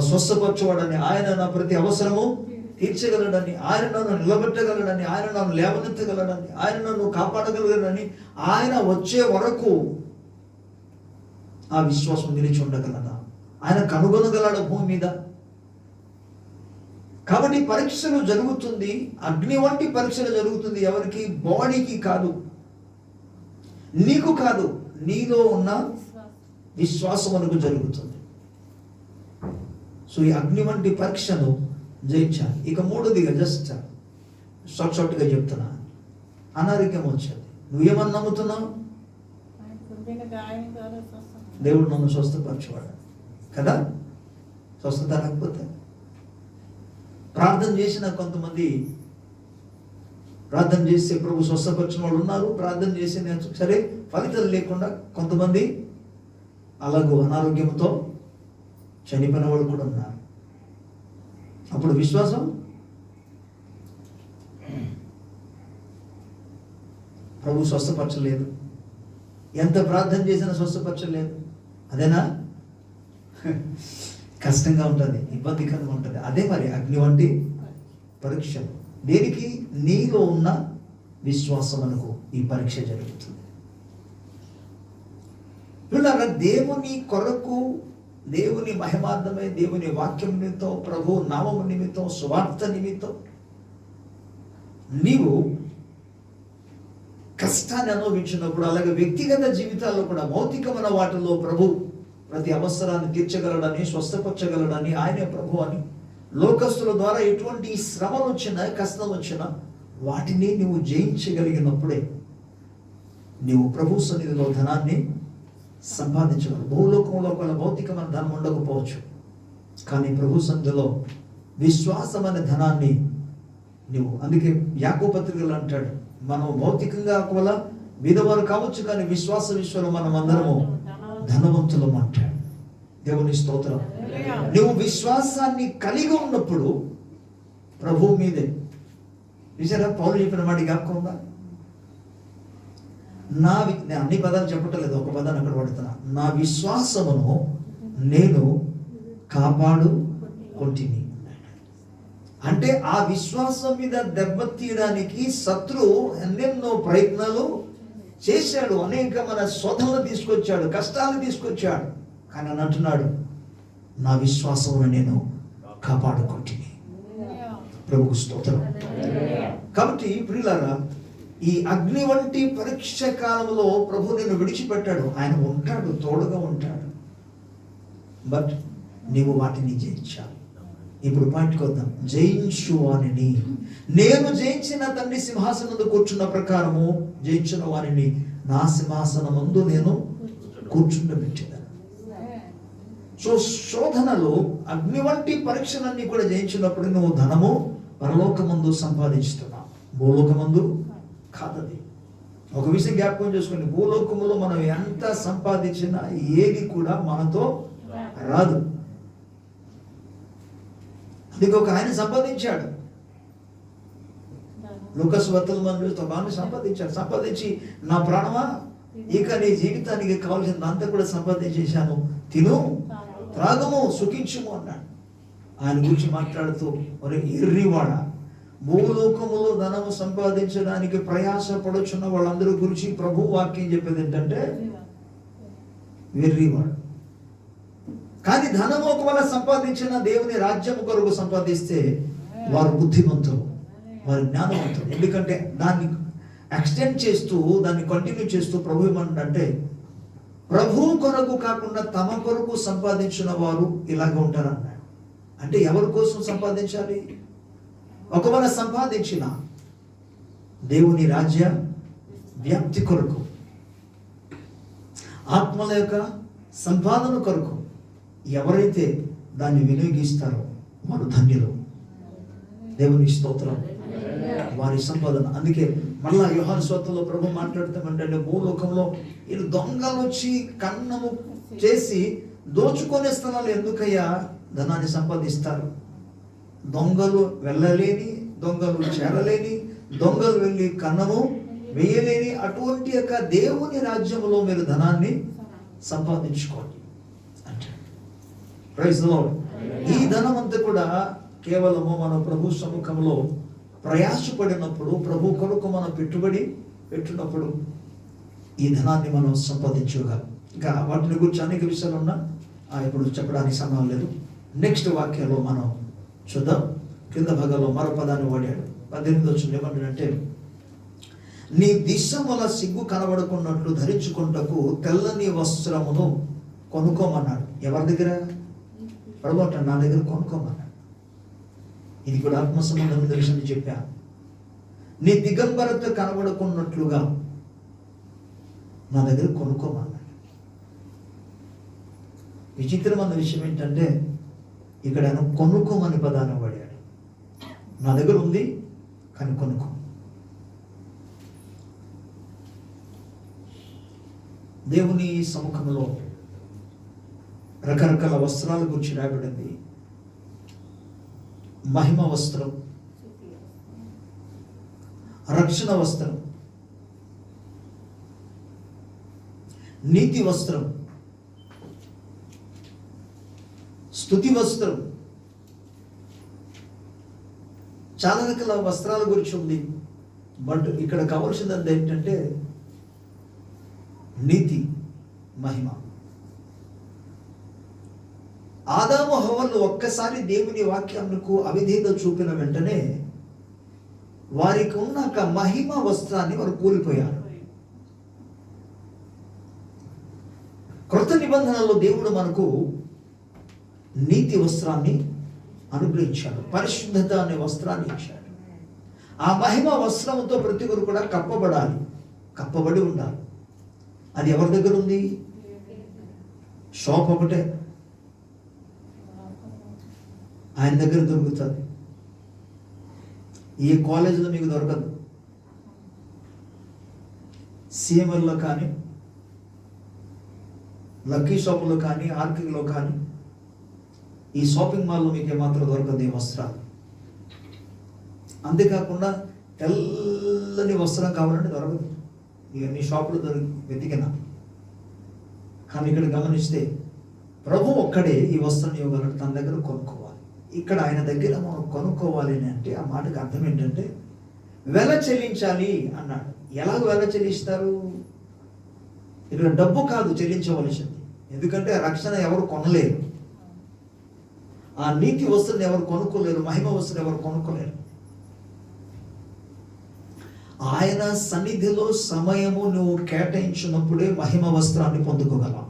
స్వస్థపరచువాడని, ఆయన నా ప్రతి అవసరము తీర్చగలడని, ఆయన నన్ను నిలబెట్టగలడని, ఆయన నన్ను లేవనెత్తగలడని, ఆయన నన్ను కాపాడగలడని, ఆయన వచ్చే వరకు ఆ విశ్వాసం నిలిచి ఉండగలదా? ఆయన కనుగొనగలడు భూమి మీద. కాబట్టి పరీక్షలు జరుగుతుంది, అగ్ని వంటి పరీక్షలు జరుగుతుంది. ఎవరికి? బాడీకి కాదు, నీకు కాదు, నీలో ఉన్న విశ్వాసం మనకు జరుగుతుంది. సో ఈ అగ్ని వంటి పరీక్షను జయించాలి. ఇక 3వదిగా జస్ట్ షార్ట్గా చెప్తున్నా, అనారోగ్యం వచ్చేది. నువ్వేమని నమ్ముతున్నావు? దేవుడు నన్ను స్వస్థపరచువాడు కదా. స్వస్థత రాకపోతే ప్రార్థన చేసిన కొంతమంది, ప్రార్థన చేస్తే ప్రభు స్వస్థపరిచిన వాళ్ళు ఉన్నారు. ప్రార్థన చేసి సరే ఫలితాలు లేకుండా కొంతమంది అలాగూ అనారోగ్యంతో చనిపోయిన వాళ్ళు కూడా ఉన్నారు. అప్పుడు విశ్వాసం ప్రభు స్వస్థపరచలేదు, ఎంత ప్రార్థన చేసినా స్వస్థపరచలేదు. అదేనా? కష్టంగా ఉంటుంది, ఇబ్బందికరంగా ఉంటుంది. అదే మరి అగ్ని వంటి పరీక్ష. దేనికి? నీలో ఉన్న విశ్వాసం అనుకో ఈ పరీక్ష జరుగుతుంది. పిల్లల దేవుని కొరకు, దేవుని మహిమార్థమై, దేవుని వాక్యం నిమిత్తం, ప్రభు నామము నిమిత్తం, సువార్త నిమిత్తం నీవు కష్టాన్ని అనుభవించినప్పుడు, అలాగే వ్యక్తిగత జీవితాల్లో కూడా భౌతికమైన వాటిలో ప్రభు ప్రతి అవసరాన్ని తీర్చగలడని, స్వస్థపరచగలడని, ఆయనే ప్రభు అని. లోకస్తుల ద్వారా ఎటువంటి శ్రమలు వచ్చినా, కష్టం వచ్చినా వాటిని నువ్వు జయించగలిగినప్పుడే నీవు ప్రభు సన్నిధిలో ధనాన్ని సంపాదించగలవు. భూలోకంలో ఒకవేళ భౌతికమైన ధనం ఉండకపోవచ్చు, కానీ ప్రభు సన్నిధిలో విశ్వాసం అనే ధనాన్ని నువ్వు, అందుకే యాకోబు పత్రికలో అంటాడు, మనం భౌతికంగా ఒకవేళ బీదవారు కావచ్చు, కానీ విశ్వాస విశ్వలో మనం అందరము ధనవంతులం అంటాడు. దేవుని స్తోత్రం. నువ్వు విశ్వాసాన్ని కలిగి ఉన్నప్పుడు ప్రభువు మీదే. నిజంగా పౌలు చెప్పిన మాట జ్ఞాపకం ఉందా? నేను అన్ని పదాలు చెప్పటం లేదు, ఒక పదాన్ని అక్కడ పడుతున్నా. నా విశ్వాసమును నేను కాపాడుకొంటిని. అంటే ఆ విశ్వాసం మీద దెబ్బతీయడానికి శత్రువు ఎన్నెన్నో ప్రయత్నాలు చేశాడు, అనేకమైన శోధనలు తీసుకొచ్చాడు, కష్టాలు తీసుకొచ్చాడు. కానీ అని అంటున్నాడు, నా విశ్వాసమును నేను కాపాడుకొంటిని. ప్రభుకు స్తోత్రం. కాబట్టి ప్రియులారా, ఈ అగ్ని వంటి పరీక్ష కాలంలో ప్రభు నిన్ను విడిచిపెట్టాడు. ఆయన ఉంటాడు, తోడుగా ఉంటాడు. బట్ నీవు వాటిని జయించాలి. ఇప్పుడు పాయింట్కి వద్దాం. జయించు వానిని, నేను జయించిన తండ్రి సింహాసనం కూర్చున్న ప్రకారము జయించిన వారిని నా సింహాసనం ముందు నేను కూర్చుండబెట్టేదాన్ని. సో శోధనలు, అగ్ని వంటి పరీక్షలన్నీ కూడా జయించినప్పుడు నువ్వు ధనము పరలోకమందు సంపాదించుతున్నావు, భూలోకమందు కాదది. ఒక విషయం జ్ఞాపకం చేసుకోండి, భూలోకములో మనం ఎంత సంపాదించినా ఏది కూడా మనతో రాదు. అందుకే ఒక ఆయన సంపాదించాడు, లూకాసు వార్తలు మనం చూస్తే ఒక ఆయన సంపాదించి నా ప్రాణమా, ఇక నీ జీవితానికి కావాల్సింది అంతా కూడా సంపాదించేశాను, తిను త్రాగము సుఖించుము అన్నాడు. ఆయన గురించి మాట్లాడుతూ, మరి ఎర్రివాడ, భూలోకములో ధనము సంపాదించడానికి ప్రయాసపడుచున్న వాళ్ళందరి గురించి ప్రభు వాక్యం చెప్పేది ఏంటంటే వెర్రివాడు. కానీ ధనము ఒకవేళ సంపాదించిన దేవుని రాజ్యం కొరకు సంపాదిస్తే వారు బుద్ధిమంతులు, వారు జ్ఞానవంతులు. ఎందుకంటే దాన్ని ఎక్స్టెండ్ చేస్తూ, దాన్ని కంటిన్యూ చేస్తూ ప్రభు ఏమంటే, ప్రభు కొరకు కాకుండా తమ కొరకు సంపాదించిన వారు ఇలాగ ఉంటారన్నాడు. అంటే ఎవరి కోసం సంపాదించాలి? ఒకవేళ సంపాదించిన దేవుని రాజ్య వ్యాప్తి కొరకు, ఆత్మల యొక్క సంపాదన కొరకు ఎవరైతే దాన్ని వినియోగిస్తారో వారు ధన్యులు. దేవుని స్తోత్రం. వారి సంపాదన. అందుకే మళ్ళా యోహాను సువార్తలో ప్రభు మాట్లాడుతామంటే, భూలోకంలో వీళ్ళు దొంగలు వచ్చి కన్నము చేసి దోచుకునే స్థలాలు ఎందుకయ్యా ధనాన్ని సంపాదిస్తారు? దొంగలు వెళ్ళలేని, దొంగలు చేరలేని, దొంగలు వెళ్ళి కన్నము వేయలేని అటువంటి యొక్క దేవుని రాజ్యంలో మీరు ధనాన్ని సంపాదించుకోండి అంటే. Praise the Lord. ఈ ధనం అంతా కూడా కేవలము మన ప్రభు సముఖంలో ప్రయాసపడినప్పుడు, ప్రభు కొరకు మనం పెట్టుబడి పెట్టినప్పుడు ఈ ధనాన్ని మనం సంపాదించగలం. ఇంకా వాటిని గురించి అనేక విషయాలు ఉన్నా ఇప్పుడు చెప్పడానికి సమయం లేదు. నెక్స్ట్ వాక్యంలో మనం చూద్దాం. కింద భాగంలో మరో పదాన్ని వాడాడు. 18 వచ్చిన ఏమంటాడంటే, నీ దిశముల సిగ్గు కనబడుకున్నట్లు ధరించుకుంటకు తెల్లని వస్త్రమును కొనుక్కోమన్నాడు. ఎవరి దగ్గర? ప్రభు అంటాడు, నా దగ్గర కొనుక్కోమన్నాడు. ఇది కూడా ఆత్మ సంబంధం విషయం చెప్పాను. నీ దిగంబరత కనబడుకున్నట్లుగా నా దగ్గర కొనుక్కోమన్నాడు. విచిత్రమైన విషయం ఏంటంటే, ఇక్కడ ఆయన కొనుక్కోమని పదాన్ని వాడాడు. నా దగ్గర ఉంది కానీ కొనుక్కో. దేవుని సముఖంలో రకరకాల వస్త్రాల గురించి రాయబడింది. మహిమ వస్త్రం, రక్షణ వస్త్రం, నీతి వస్త్రం, స్తుతి వస్త్రం, చాలా రకాల వస్త్రాల గురించి ఉంది. బట్ ఇక్కడ కావాల్సింది ఏంటంటే నీతి, మహిమ. ఆదాము హవ్వలు ఒక్కసారి దేవుని వాక్యానికి అవిధేయత చూపిన వెంటనే వారికి ఉన్న మహిమ వస్త్రాన్ని వారు కూలిపోయారు. క్రొత్త నిబంధనలో దేవుడు మనకు నీతి వస్త్రాన్ని అనుగ్రహించాడు, పరిశుద్ధత అనే వస్త్రాన్ని ఇచ్చాడు. ఆ మహిమ వస్త్రంతో ప్రతి ఒక్కరు కూడా కప్పబడి ఉండాలి. అది ఎవరి దగ్గర ఉంది? షాప్ ఒకటే, ఆయన దగ్గర దొరుకుతుంది. ఏ కాలేజీలో మీకు దొరకదు. సిఎంఎల్లో కానీ, లక్కీ షాపులో కానీ, ఆర్కిలో కానీ, ఈ షాపింగ్ మాల్లో మీకు ఏమాత్రం దొరకదు ఈ వస్త్రాలు. అంతేకాకుండా తెల్లని వస్త్రం కావాలంటే దొరకదు. ఇవన్నీ షాపులు వెతికినా. కానీ ఇక్కడ గమనిస్తే ప్రభు ఒక్కడే ఈ వస్త్రం ఇవ్వగలడు, తన దగ్గర కొనుక్కోవాలి. ఇక్కడ ఆయన దగ్గర మనం కొనుక్కోవాలి అని అంటే ఆ మాటకు అర్థం ఏంటంటే వెల చెల్లించాలి అన్నాడు. ఎలాగ వెల చెల్లిస్తారు? ఇక్కడ డబ్బు కాదు చెల్లించవలసింది, ఎందుకంటే ఆ రక్షణ ఎవరు కొనలేరు, ఆ నీతి వస్త్రం ఎవరు కొనుక్కోలేరు, మహిమ వస్త్రం ఎవరు కొనుక్కోలేరు. ఆయన సన్నిధిలో సమయము నువ్వు కేటాయించినప్పుడే మహిమ వస్త్రాన్ని పొందుకోగలవు.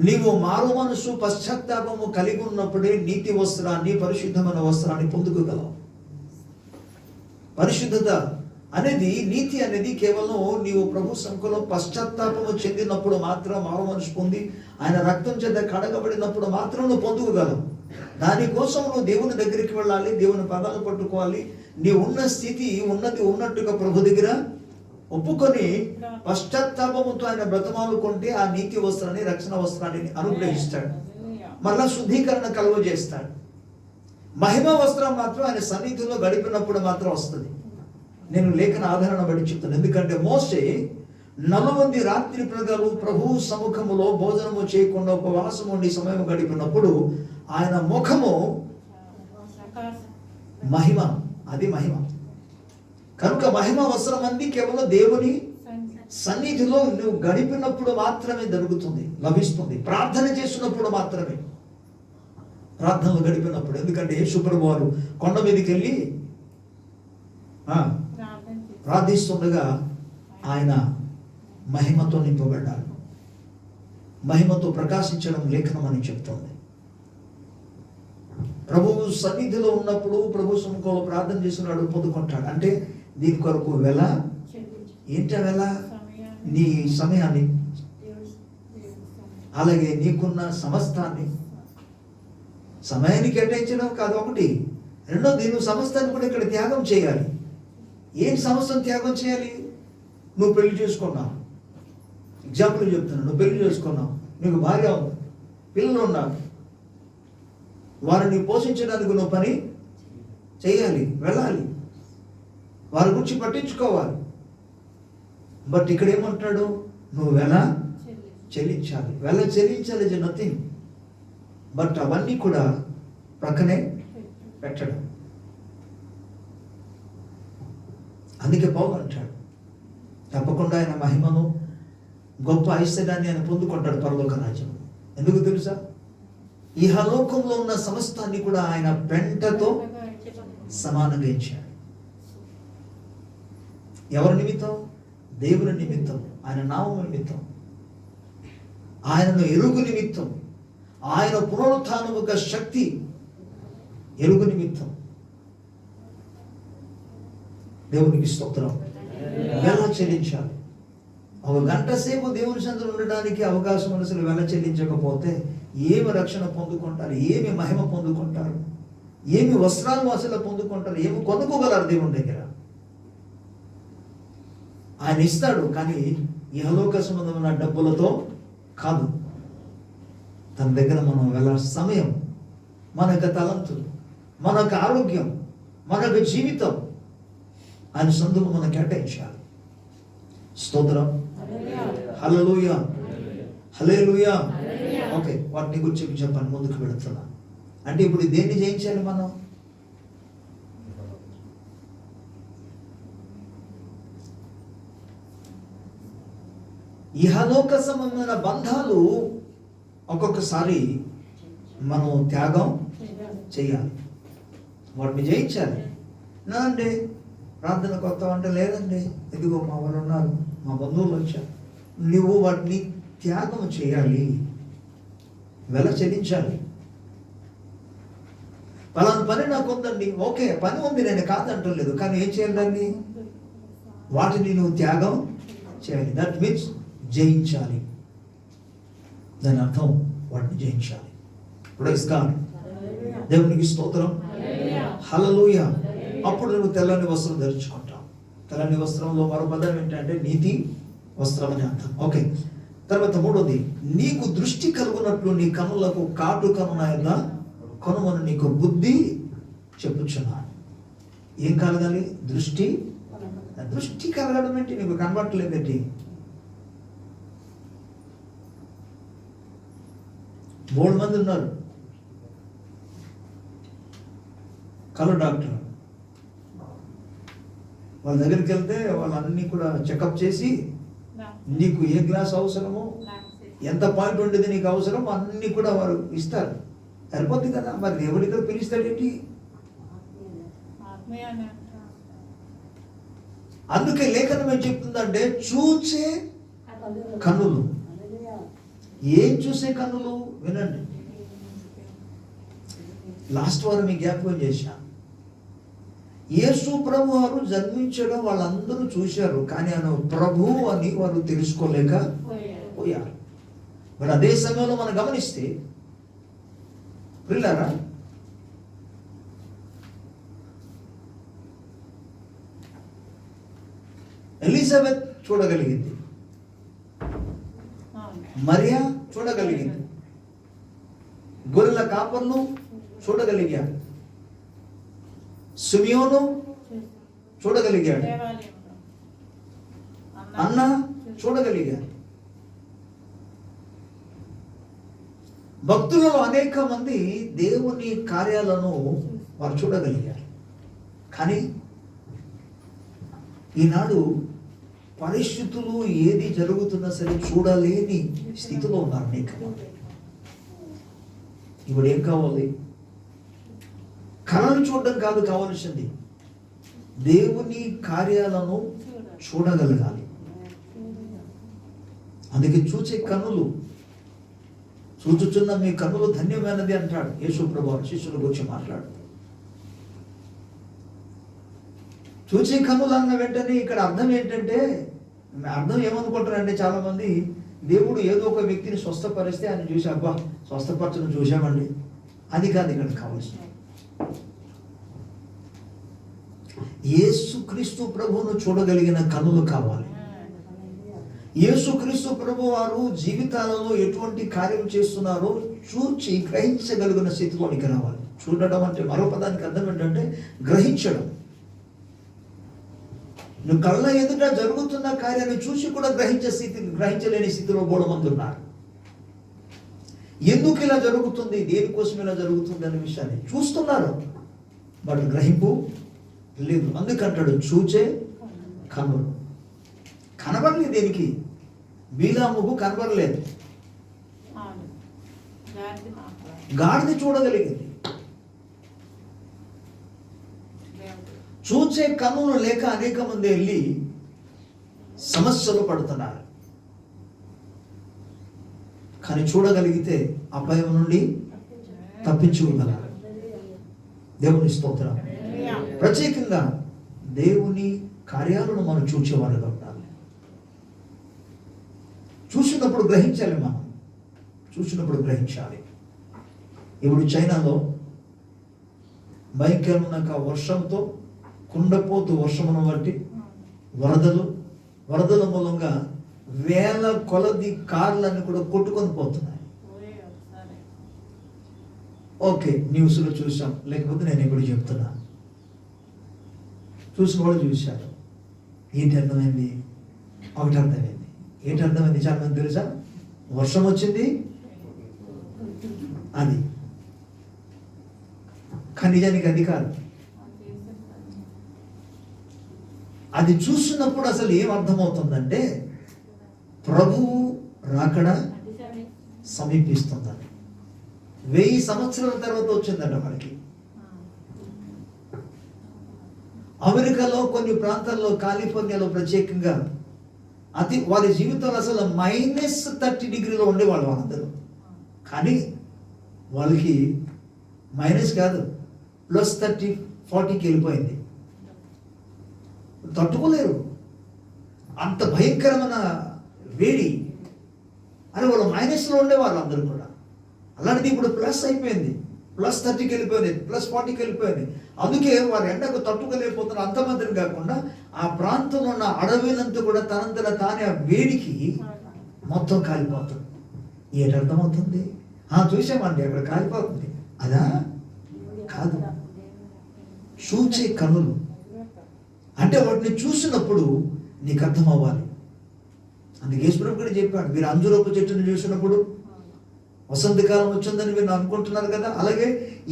నీవు మారు మనసు పశ్చాత్తాపము కలిగి ఉన్నప్పుడే నీతి వస్త్రాన్ని, పరిశుద్ధమైన వస్త్రాన్ని పొందుకోగలవు. పరిశుద్ధత అనేది, నీతి అనేది కేవలం నీవు ప్రభు సన్నిధిలో పశ్చాత్తాపము చెందినప్పుడు మాత్రం, మారు మనసు పొంది ఆయన రక్తం చేత కడగబడినప్పుడు మాత్రం నువ్వు పొందుకోగలవు. దానికోసం నువ్వు దేవుని దగ్గరికి వెళ్ళాలి, దేవుని పదాలు పట్టుకోవాలి. నీ ఉన్న స్థితి ఉన్నది ఉన్నట్టుగా ప్రభు దగ్గర ఒప్పుకొని పశ్చాత్తాపముతో ఆయన బ్రతమాలు కొంటే ఆ నీతి వస్త్రాన్ని, రక్షణ వస్త్రాన్ని అనుగ్రహిస్తాడు. మళ్ళా శుద్ధీకరణ కలుగజేస్తాడు. మహిమ వస్త్రం మాత్రం ఆయన సన్నిధిలో గడిపినప్పుడు మాత్రం వస్తుంది. నేను లేఖన ఆధారణ బట్టి చెప్తాను. ఎందుకంటే మోషే 40 రాత్రి ప్రజలు ప్రభు సముఖములో భోజనము చేయకుండా ఉపవాసం ఉండి సమయం గడిపినప్పుడు ఆయన ముఖము మహిమ, అది మహిమ. కనుక మహిమ వస్త్రం అంది కేవలం దేవుని సన్నిధిలో నువ్వు గడిపినప్పుడు మాత్రమే జరుగుతుంది, లభిస్తుంది. ప్రార్థన చేసినప్పుడు మాత్రమే, ప్రార్థనలు గడిపినప్పుడు. ఎందుకంటే యేసుప్రభువు వారు కొండ మీదకి వెళ్ళి ప్రార్థిస్తుండగా ఆయన మహిమతో నింపబడ్డాడు. మహిమతో ప్రకాశించడం లేఖనం అని చెప్తోంది. ప్రభువు సన్నిధిలో ఉన్నప్పుడు ప్రభు సముఖంలో ప్రార్థన చేస్తున్నాడు, పొందుకుంటాడు. అంటే దీని కొరకు వెల ఏంట? వెల నీ సమయాన్ని, అలాగే నీకున్న సమస్తాన్ని. సమయాన్ని కేటాయించడం కాదు ఒకటి, రెండోది నువ్వు సమస్తాన్ని కూడా ఇక్కడ త్యాగం చేయాలి. ఏం సమస్తం త్యాగం చేయాలి? నువ్వు పెళ్లి చేసుకున్నావు, ఎగ్జాంపుల్ చెప్తున్నాను. నువ్వు పెళ్లి చేసుకున్నావు, నీకు భార్య ఉంది, పిల్లలు ఉన్నారు, వారిని పోషించడానికి నువ్వు పని చేయాలి, వెళ్ళాలి, వారి గురించి పట్టించుకోవాలి. బట్ ఇక్కడ ఏమంటాడు? నువ్వు వెల చెల్లించాలి. వెల చెల్లించాలి ఇస్ నథింగ్, బట్ అవన్నీ కూడా ప్రక్కనే పెట్టడం. అందుకే పౌలు అంటాడు, తప్పకుండా ఆయన మహిమను, గొప్ప ఐశ్వర్యాన్ని ఆయన పొందుకుంటాడు పరలోక రాజ్యం. ఎందుకు తెలుసా? ఇహలోకంలో ఉన్న సమస్తాన్ని కూడా ఆయన పెంటతో సమానంగా ఇచ్చాడు. ఎవరి నిమిత్తం? దేవుని నిమిత్తం, ఆయన నామం నిమిత్తం, ఆయనను ఎరుగు నిమిత్తం, ఆయన పునరుత్థానముక శక్తి ఎరుగు నిమిత్తం. దేవునికి స్తోత్రం. వెల చెల్లించాలి. ఒక గంట సేపు దేవుని సన్నిధిలో ఉండడానికి అవకాశం అసలు వెల చెల్లించకపోతే ఏమి రక్షణ పొందుకుంటారు? ఏమి మహిమ పొందుకుంటారు? ఏమి వస్త్రాలు అసలు పొందుకుంటారు? ఏమి కొనుక్కోగలరు దేవుని దగ్గర? ఆయన ఇస్తాడు, కానీ ఇహలోక సంబంధమైన డబ్బులతో కాదు. తన దగ్గర మనం వెళ్ళ సమయం, మన యొక్క తలంతులు, మన యొక్క ఆరోగ్యం, మన యొక్క జీవితం ఆయన సొంతము మనం కేటాయించాలి. స్తోత్రం. హల్లెలూయా, హల్లెలూయా. ఓకే, వాటిని గురించి చెప్పండి, ముందుకు వెళుతున్నా. అంటే ఇప్పుడు దేన్ని జయించాలి మనం? ఇహలోక సంబంధమైన బంధాలు ఒక్కొక్కసారి మనం త్యాగం చేయాలి, వాటిని జయించాలి. నా అంటే ప్రార్థన కొత్త అంటే లేదండి, ఇదిగో మా వాళ్ళు ఉన్నారు, మా బంధువులు వచ్చారు. నువ్వు వాటిని త్యాగం చేయాలి, వెల చెల్లించాలి. పలానా పని నాకు ఉందండి, ఓకే పని ఉంది, నేను కాదంటలేదు, కానీ ఏం చేయాలి? దాన్ని వాటిని నువ్వు త్యాగం చేయాలి. దట్ మీన్స్ జయించాలి. దాని అర్థం వాటిని జయించాలి. Praise God. దేవునికి స్తోత్రం. హల్లెలూయా. అప్పుడు నువ్వు తెల్లని వస్త్రం ధరించుకుంటావు. తెల్లని వస్త్రంలో మరో పదం ఏంటంటే నీతి వస్త్రం అని అర్థం. ఓకే. తర్వాత మూడోది, నీకు దృష్టి కలుగునట్లు నీ కనులకు కాటు కనునాయన కొనుమను నీకు బుద్ధి చెప్పుచున్నాను. ఏం కలగాలి? దృష్టి. దృష్టి కలగడం ఏంటి? నీకు కనబట్టలేదేంటి? మూడు మంది ఉన్నారు కళ్ళ డాక్టర్. వాళ్ళ దగ్గరికి వెళ్తే వాళ్ళన్నీ కూడా చెకప్ చేసి నీకు ఏ గ్లాస్ అవసరమో, ఎంత పాయింట్ ఉండేది నీకు అవసరం, అన్నీ కూడా వారు ఇస్తారు. సరిపోద్ది కదా. మరి దేవుడి ఇక్కడ పిలుస్తాడేంటి? అందుకే లేఖనం ఏం చెప్తుందంటే చూసే కన్నులు. ఏం చూసే కన్నులు? వినండి. లాస్ట్ వారం మీ జ్ఞాపకం చేశా. యేసు ప్రభు వారు జన్మించడం వాళ్ళందరూ చూశారు, కానీ ఆయన ప్రభు అని వారు తెలుసుకోలేకపోయారు. మరి అదే సమయంలో మనం గమనిస్తే ప్రియులారా, ఎలిజబెత్ చూడగలిగింది, మరియా చూడగలిగింది, గొర్రెల కాపర్లు చూడగలిగారు, సిమియోను చూడగలిగాడు, అన్న చూడగలిగారు. భక్తులలో అనేక మంది దేవుని కార్యాలను వారు చూడగలిగారు. కానీ ఈనాడు పరిస్థితులు ఏది జరుగుతున్నా సరే చూడలేని స్థితిలో ఉన్నారు అనేక మంది. ఇప్పుడు ఏం కావాలి? కళను చూడడం కాదు కావాల్సింది, దేవుని కార్యాలను చూడగలగాలి. అందుకే చూచే కన్నులు, చూచుచున్న మీ కన్నులు ధన్యమైనది అంటాడు యేసు ప్రభువు శిష్యుల గురించి మాట్లాడు. చూచే కన్నులు అన్న వెంటనే ఇక్కడ అర్థం ఏంటంటే, అర్థం ఏమనుకుంటారంటే చాలా మంది, దేవుడు ఏదో ఒక వ్యక్తిని స్వస్థపరిస్తే ఆయన చూసి అబ్బా స్వస్థపరచడం చూసామండి, అది కాదు ఇక్కడ కావాల్సింది. యేసుక్రీస్తు ప్రభువును చూడగలిగిన కన్నులు కావాలి. యేసుక్రీస్తు ప్రభు వారు జీవితాలలో ఎటువంటి కార్యం చేస్తున్నారో చూచి గ్రహించగలిగిన స్థితిలోనికి రావాలి. చూడటం అంటే మరో పదానికి అర్థం ఏంటంటే గ్రహించడం. నువ్వు కళ్ళ ఎదుట జరుగుతున్న కార్యాన్ని చూసి కూడా గ్రహించలేని స్థితిలో కూడా మంది ఉన్నారు. ఎందుకు ఇలా జరుగుతుంది, దేనికోసం ఇలా జరుగుతుంది అనే విషయాన్ని చూస్తున్నారు, బట్ గ్రహింపు లేదు. అందుకంటాడు చూచే కన్నులు. కనబడలేదు. దేనికి? బీలాముకు కనబడలేదు, గాడిద చూడగలిగింది. చూచే కన్నులు లేక అనేక మంది వెళ్ళి సమస్యలు పడుతున్నారు. కానీ చూడగలిగితే అపాయం నుండి తప్పించుకోగలరు. దేవుని స్తోత్రం. ప్రత్యేకంగా దేవుని కార్యాలను మనం చూచేవారుగా ఉండాలి. చూసినప్పుడు గ్రహించాలి. మనం చూసినప్పుడు గ్రహించాలి. ఇప్పుడు చైనాలో భయంకరమైన వర్షంతో, కుండపోతు వర్షమును బట్టి వరదల మూలంగా వేల కొలది కార్లన్నీ కూడా కొట్టుకొని పోతున్నాయి. ఓకే, న్యూస్లో చూసాం, లేకపోతే నేను ఇప్పుడు చెప్తున్నా. చూసిన వాళ్ళు చూశారు. ఏంటి అర్థమైంది? ఒకటి అర్థమైంది. ఏంటి అర్థమైంది? చాలా మంది తెలుసా? వర్షం వచ్చింది అది, కానీ నిజానికి అది కాదు. అది చూస్తున్నప్పుడు అసలు ఏం అర్థమవుతుందంటే ప్రభువు రాకడ సమీపిస్తుందని. 1000 సంవత్సరాల తర్వాత వచ్చిందట మనకి. అమెరికాలో కొన్ని ప్రాంతాల్లో, కాలిఫోర్నియాలో ప్రత్యేకంగా వారి జీవితంలో అసలు -30 ఉండేవాళ్ళు వాళ్ళందరూ. కానీ వాళ్ళకి మైనస్ కాదు, +30, 40కి వెళ్ళిపోయింది. తట్టుకోలేరు, అంత భయంకరమైన వేడి. అని వాళ్ళు మైనస్లో ఉండేవాళ్ళు అందరూ కూడా. అలాంటిది ఇప్పుడు ప్లస్ అయిపోయింది, +30కి వెళ్ళిపోయింది, +40కి వెళ్ళిపోయింది. అందుకే వారు ఎండకు తట్టుకోలేకపోతున్నారు. అంతమందిని కాకుండా ఆ ప్రాంతంలో ఉన్న అడవిలంతా కూడా తనంతట తానే ఆ వేడికి మొత్తం కాలిపోతుంది. ఏంటి అర్థమవుతుంది? చూసామండి అక్కడ కాలిపోతుంది. అదా కాదు, చూచే కనులు. అంటే వాటిని చూసినప్పుడు నీకు అర్థం అవ్వాలి. అందుకే యేసుప్రభు కూడా చెప్పాడు, మీరు అంజూరపు చెట్టును చూసినప్పుడు వసంతకాలం వచ్చిందని మీరు అనుకుంటున్నారు కదా, అలాగే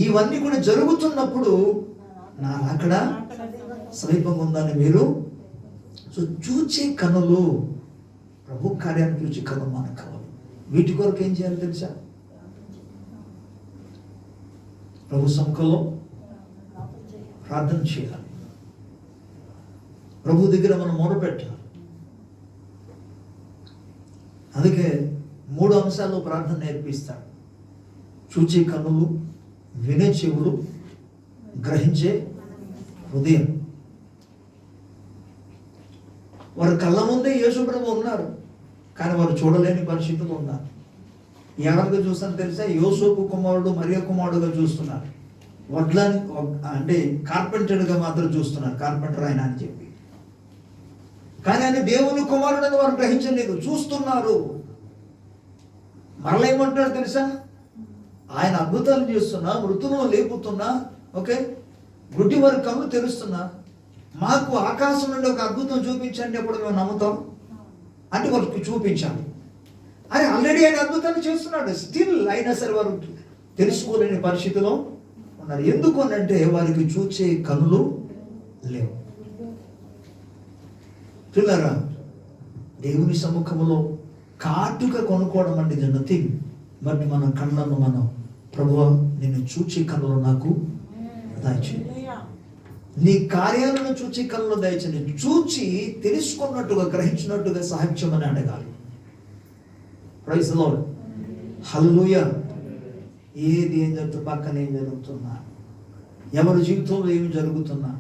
ఇవన్నీ కూడా జరుగుతున్నప్పుడు నా అక్కడ సమీపంగా ఉందని మీరు చూచే కనులు, ప్రభు కార్యాన్ని చూచే కనులు మనకు కావాలి. వీటి కొరకు ఏం చేయాలి తెలుసా? ప్రభు సముఖంలో ప్రార్థన చేయాలి, ప్రభు దగ్గర మనం మొరపెట్టాలి. అందుకే 3 అంశాల్లో ప్రార్థన నేర్పిస్తాడు. చూచే కన్నులు, వినే చెవులు, గ్రహించే హృదయం. వారి కళ్ళ ముందే యేసుప్రభు ఉన్నారు, కానీ వారు చూడలేని పరిస్థితులు ఉన్నారు. ఎవరిగా చూస్తాను తెలుసా? యోసేపు కుమారుడు మరియ కుమారుడుగా చూస్తున్నారు. వడ్లని అంటే కార్పెంటర్గా మాత్రం చూస్తున్నారు, కార్పెంటర్ ఆయన అని చెప్పి. కానీ ఆయన దేవుని కుమారుడని వారు గ్రహించలేదు, చూస్తున్నారు. మరలా ఏమంటాడు తెలుసా? ఆయన అద్భుతాలు చేస్తున్నా, మృతులను లేపుతున్నా, ఓకే, గుడ్డి వారి కళ్ళు తెరుస్తున్నా, మాకు ఆకాశం నుండి ఒక అద్భుతం చూపించండి, అప్పుడు మేము నమ్ముతాం అంటే వారికి చూపించాలి. అని ఆల్రెడీ ఆయన అద్భుతాలు చేస్తున్నాడు. స్టిల్ అయినా సరే వారు తెలుసుకోలేని పరిస్థితిలో ఉన్నారు. ఎందుకు అంటే వారికి చూచే కళ్ళు లేవు. పిల్లరా, దేవుని సముఖంలో కాటుక కొనుక్కోవడం అంటే ఇస్ నథింగ్. బట్ మన కళ్ళను మనం, ప్రభువా నిన్ను చూచే కళ్ళు నాకు దయచేయండి, నీ కార్యాలను చూచే కళ్ళు దయచేయండి, చూచి తెలుసుకున్నట్టుగా గ్రహించినట్టుగా సహాయం చేయమని అడగాలి. ప్రైజ్ ది లార్డ్, హల్లెలూయా. ఏది ఏం జరుగుతుంది, పక్కన ఏం జరుగుతున్నా, ఎవరి జీవితంలో ఏమి జరుగుతున్నా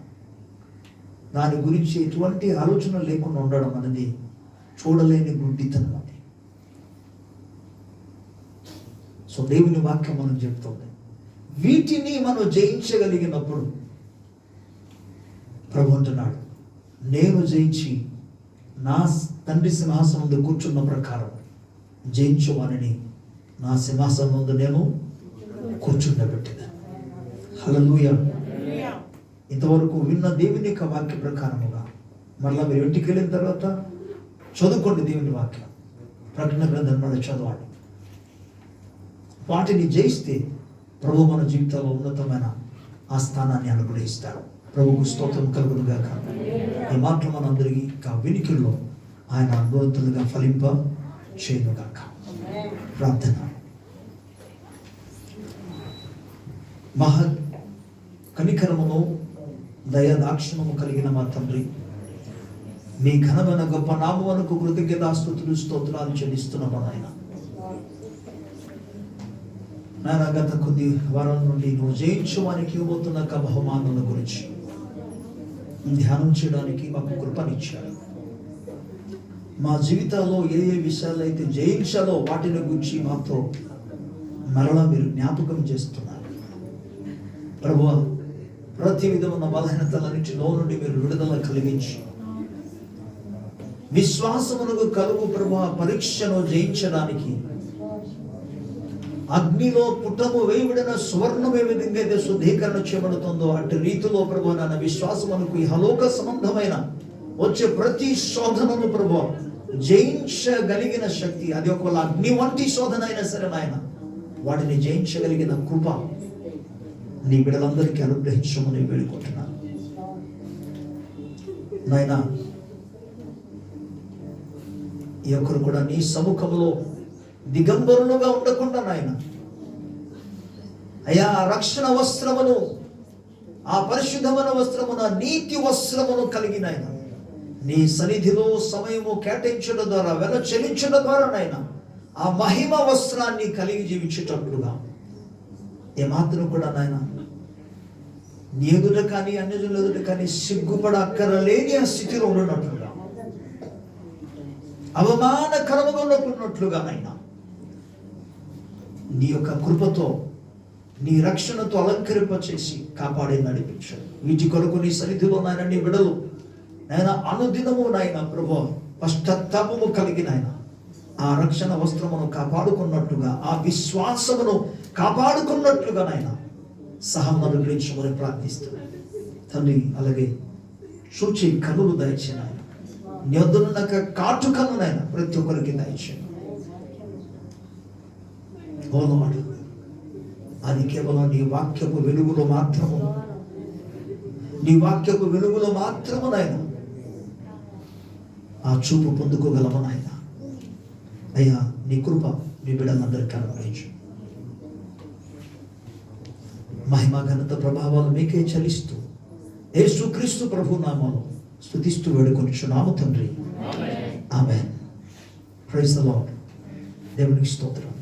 దాని గురించి ఎటువంటి ఆలోచన లేకుండా ఉండడం అనేది చూడలేని గుడ్డితనం. అది సో దేవుని వాక్యం మనం చెప్తుంది. వీటిని మనం జయించగలిగినప్పుడు ప్రభు అంటున్నాడు, నేను జయించి నా తండ్రి సింహాసనం ముందు కూర్చున్న ప్రకారం జయించువానిని నా సింహాసనం ముందు నేను కూర్చుండబెట్టిన. హల్లెలూయా. ఇంతవరకు విన్న దేవుని యొక్క వాక్య ప్రకారముగా మరలా మీరు ఇంటికి వెళ్ళిన తర్వాత చదువుకోండి దేవుని వాక్యం, ప్రకటన గ్రంథం మళ్ళీ చదవండి. వాటిని జయిస్తే ప్రభు మన జీవితంలో ఉన్నతమైన ఆ స్థానాన్ని అనుగ్రహిస్తాడు. ప్రభుకు స్తోత్రం కలుగును గాక. ఈ మాటలు మనందరికీ వినికిల్లో ఆయన అనుభవంతులుగా ఫలింప చేయను గాక. ప్రార్థన. మహా కనికరమును దయాదాక్షిణము కలిగిన మా తండ్రి, మీ ఘనమైన గొప్ప నామమునకు కృతజ్ఞతాస్తుతులు స్తోత్రాలు చెల్లిస్తున్నాము నాయన. నాయన, గత కొద్ది వారం నుండి నువ్వు జయించడానికి ఇవ్వబోతున్న బహుమానుల గురించి ధ్యానం చేయడానికి మాకు కృపనిచ్చాడు. మా జీవితాల్లో ఏ ఏ విషయాలు అయితే జయించాలో వాటిని గురించి మాతో మరలా మీరు జ్ఞాపకం చేస్తున్నారు. ప్రభువా, ప్రతి విధమైన బలహీనతలన్నింటిలో నుండి మీరు విడుదల కలిగించి విశ్వాసమునకు కలుగు ప్రభువా పరీక్షను జయించడానికి అగ్నిలో పుటము వేయబడిన సువర్ణం ఏ విధంగా అయితే శుద్ధీకరణ చేయబడుతుందో అటు రీతిలో ప్రభువా నాన్న విశ్వాసమునకు ఇహలోక సంబంధమైన వచ్చే ప్రతి శోధనను ప్రభువా జయించగలిగిన శక్తి, అది ఒకవేళ అగ్ని వంటి శోధన అయినా సరే నాయన, వాటిని జయించగలిగిన కృప నీ బిడ్డలందరికీ అనుగ్రహించమని వేడుకుంటున్నాను నాయన. ఈ ఒక్కరు కూడా నీ సముఖంలో దిగంబరులుగా ఉండకుండా నాయన, అయా రక్షణ వస్త్రమును, ఆ పరిశుద్ధమైన వస్త్రమున నీతి వస్త్రమును కలిగిన ఆయన నీ సన్నిధిలో సమయము కేటాయించడం ద్వారా, వెల చెల్లించడం ద్వారా నాయన ఆ మహిమ వస్త్రాన్ని కలిగి జీవించేటట్లుగా ఏమాత్రం కూడా నాయన నీ ఎదుట కానీ అన్యజనుల ఎదుట కానీ సిగ్గుపడ అక్కరలేని ఆ స్థితిలో ఉన్నట్లుగా, అవమానకరముగా ఉన్నట్లుగా నాయన నీ యొక్క కృపతో, నీ రక్షణతో అలంకరింపచేసి కాపాడి నడిపించాడు. వీటి కొరకు నీ సన్నిధిలో నాయన నీ బిడ్డలు నాయన అనుదినము నాయన ప్రభు పశ్చాత్తాపము కలిగిన ఆయన ఆ రక్షణ వస్త్రమును కాపాడుకున్నట్లుగా, ఆ విశ్వాసమును కాపాడుకున్నట్లుగా నాయన సహాయం అనుగ్రహించమని ప్రార్థిస్తున్నాను తండ్రి. అలాగే చూచి కనులు దయచేయన, నీ వద్దనున్న కాటు కన్నునైనా ప్రతి ఒక్కరికి దయచేయను. ఓ లార్డ్, అది కేవలం నీ వాక్యపు వెలుగులో మాత్రము, నీ వాక్యపు వెలుగులో మాత్రము నాయన ఆ చూపు పొందుకోగలము నాయన. అయ్యా నీ కృప నీ బిడ్డలందరికీ అనుగ్రహించు. మహిమ ఘనత ప్రభావాలు మీకే చెల్లిస్తూ యేసుక్రీస్తు ప్రభు నామములో స్తుతిస్తూ వేడుకొనుచున్నాము తండ్రి. ఆమేన్. Praise the Lord. దేవునికి స్తోత్రం.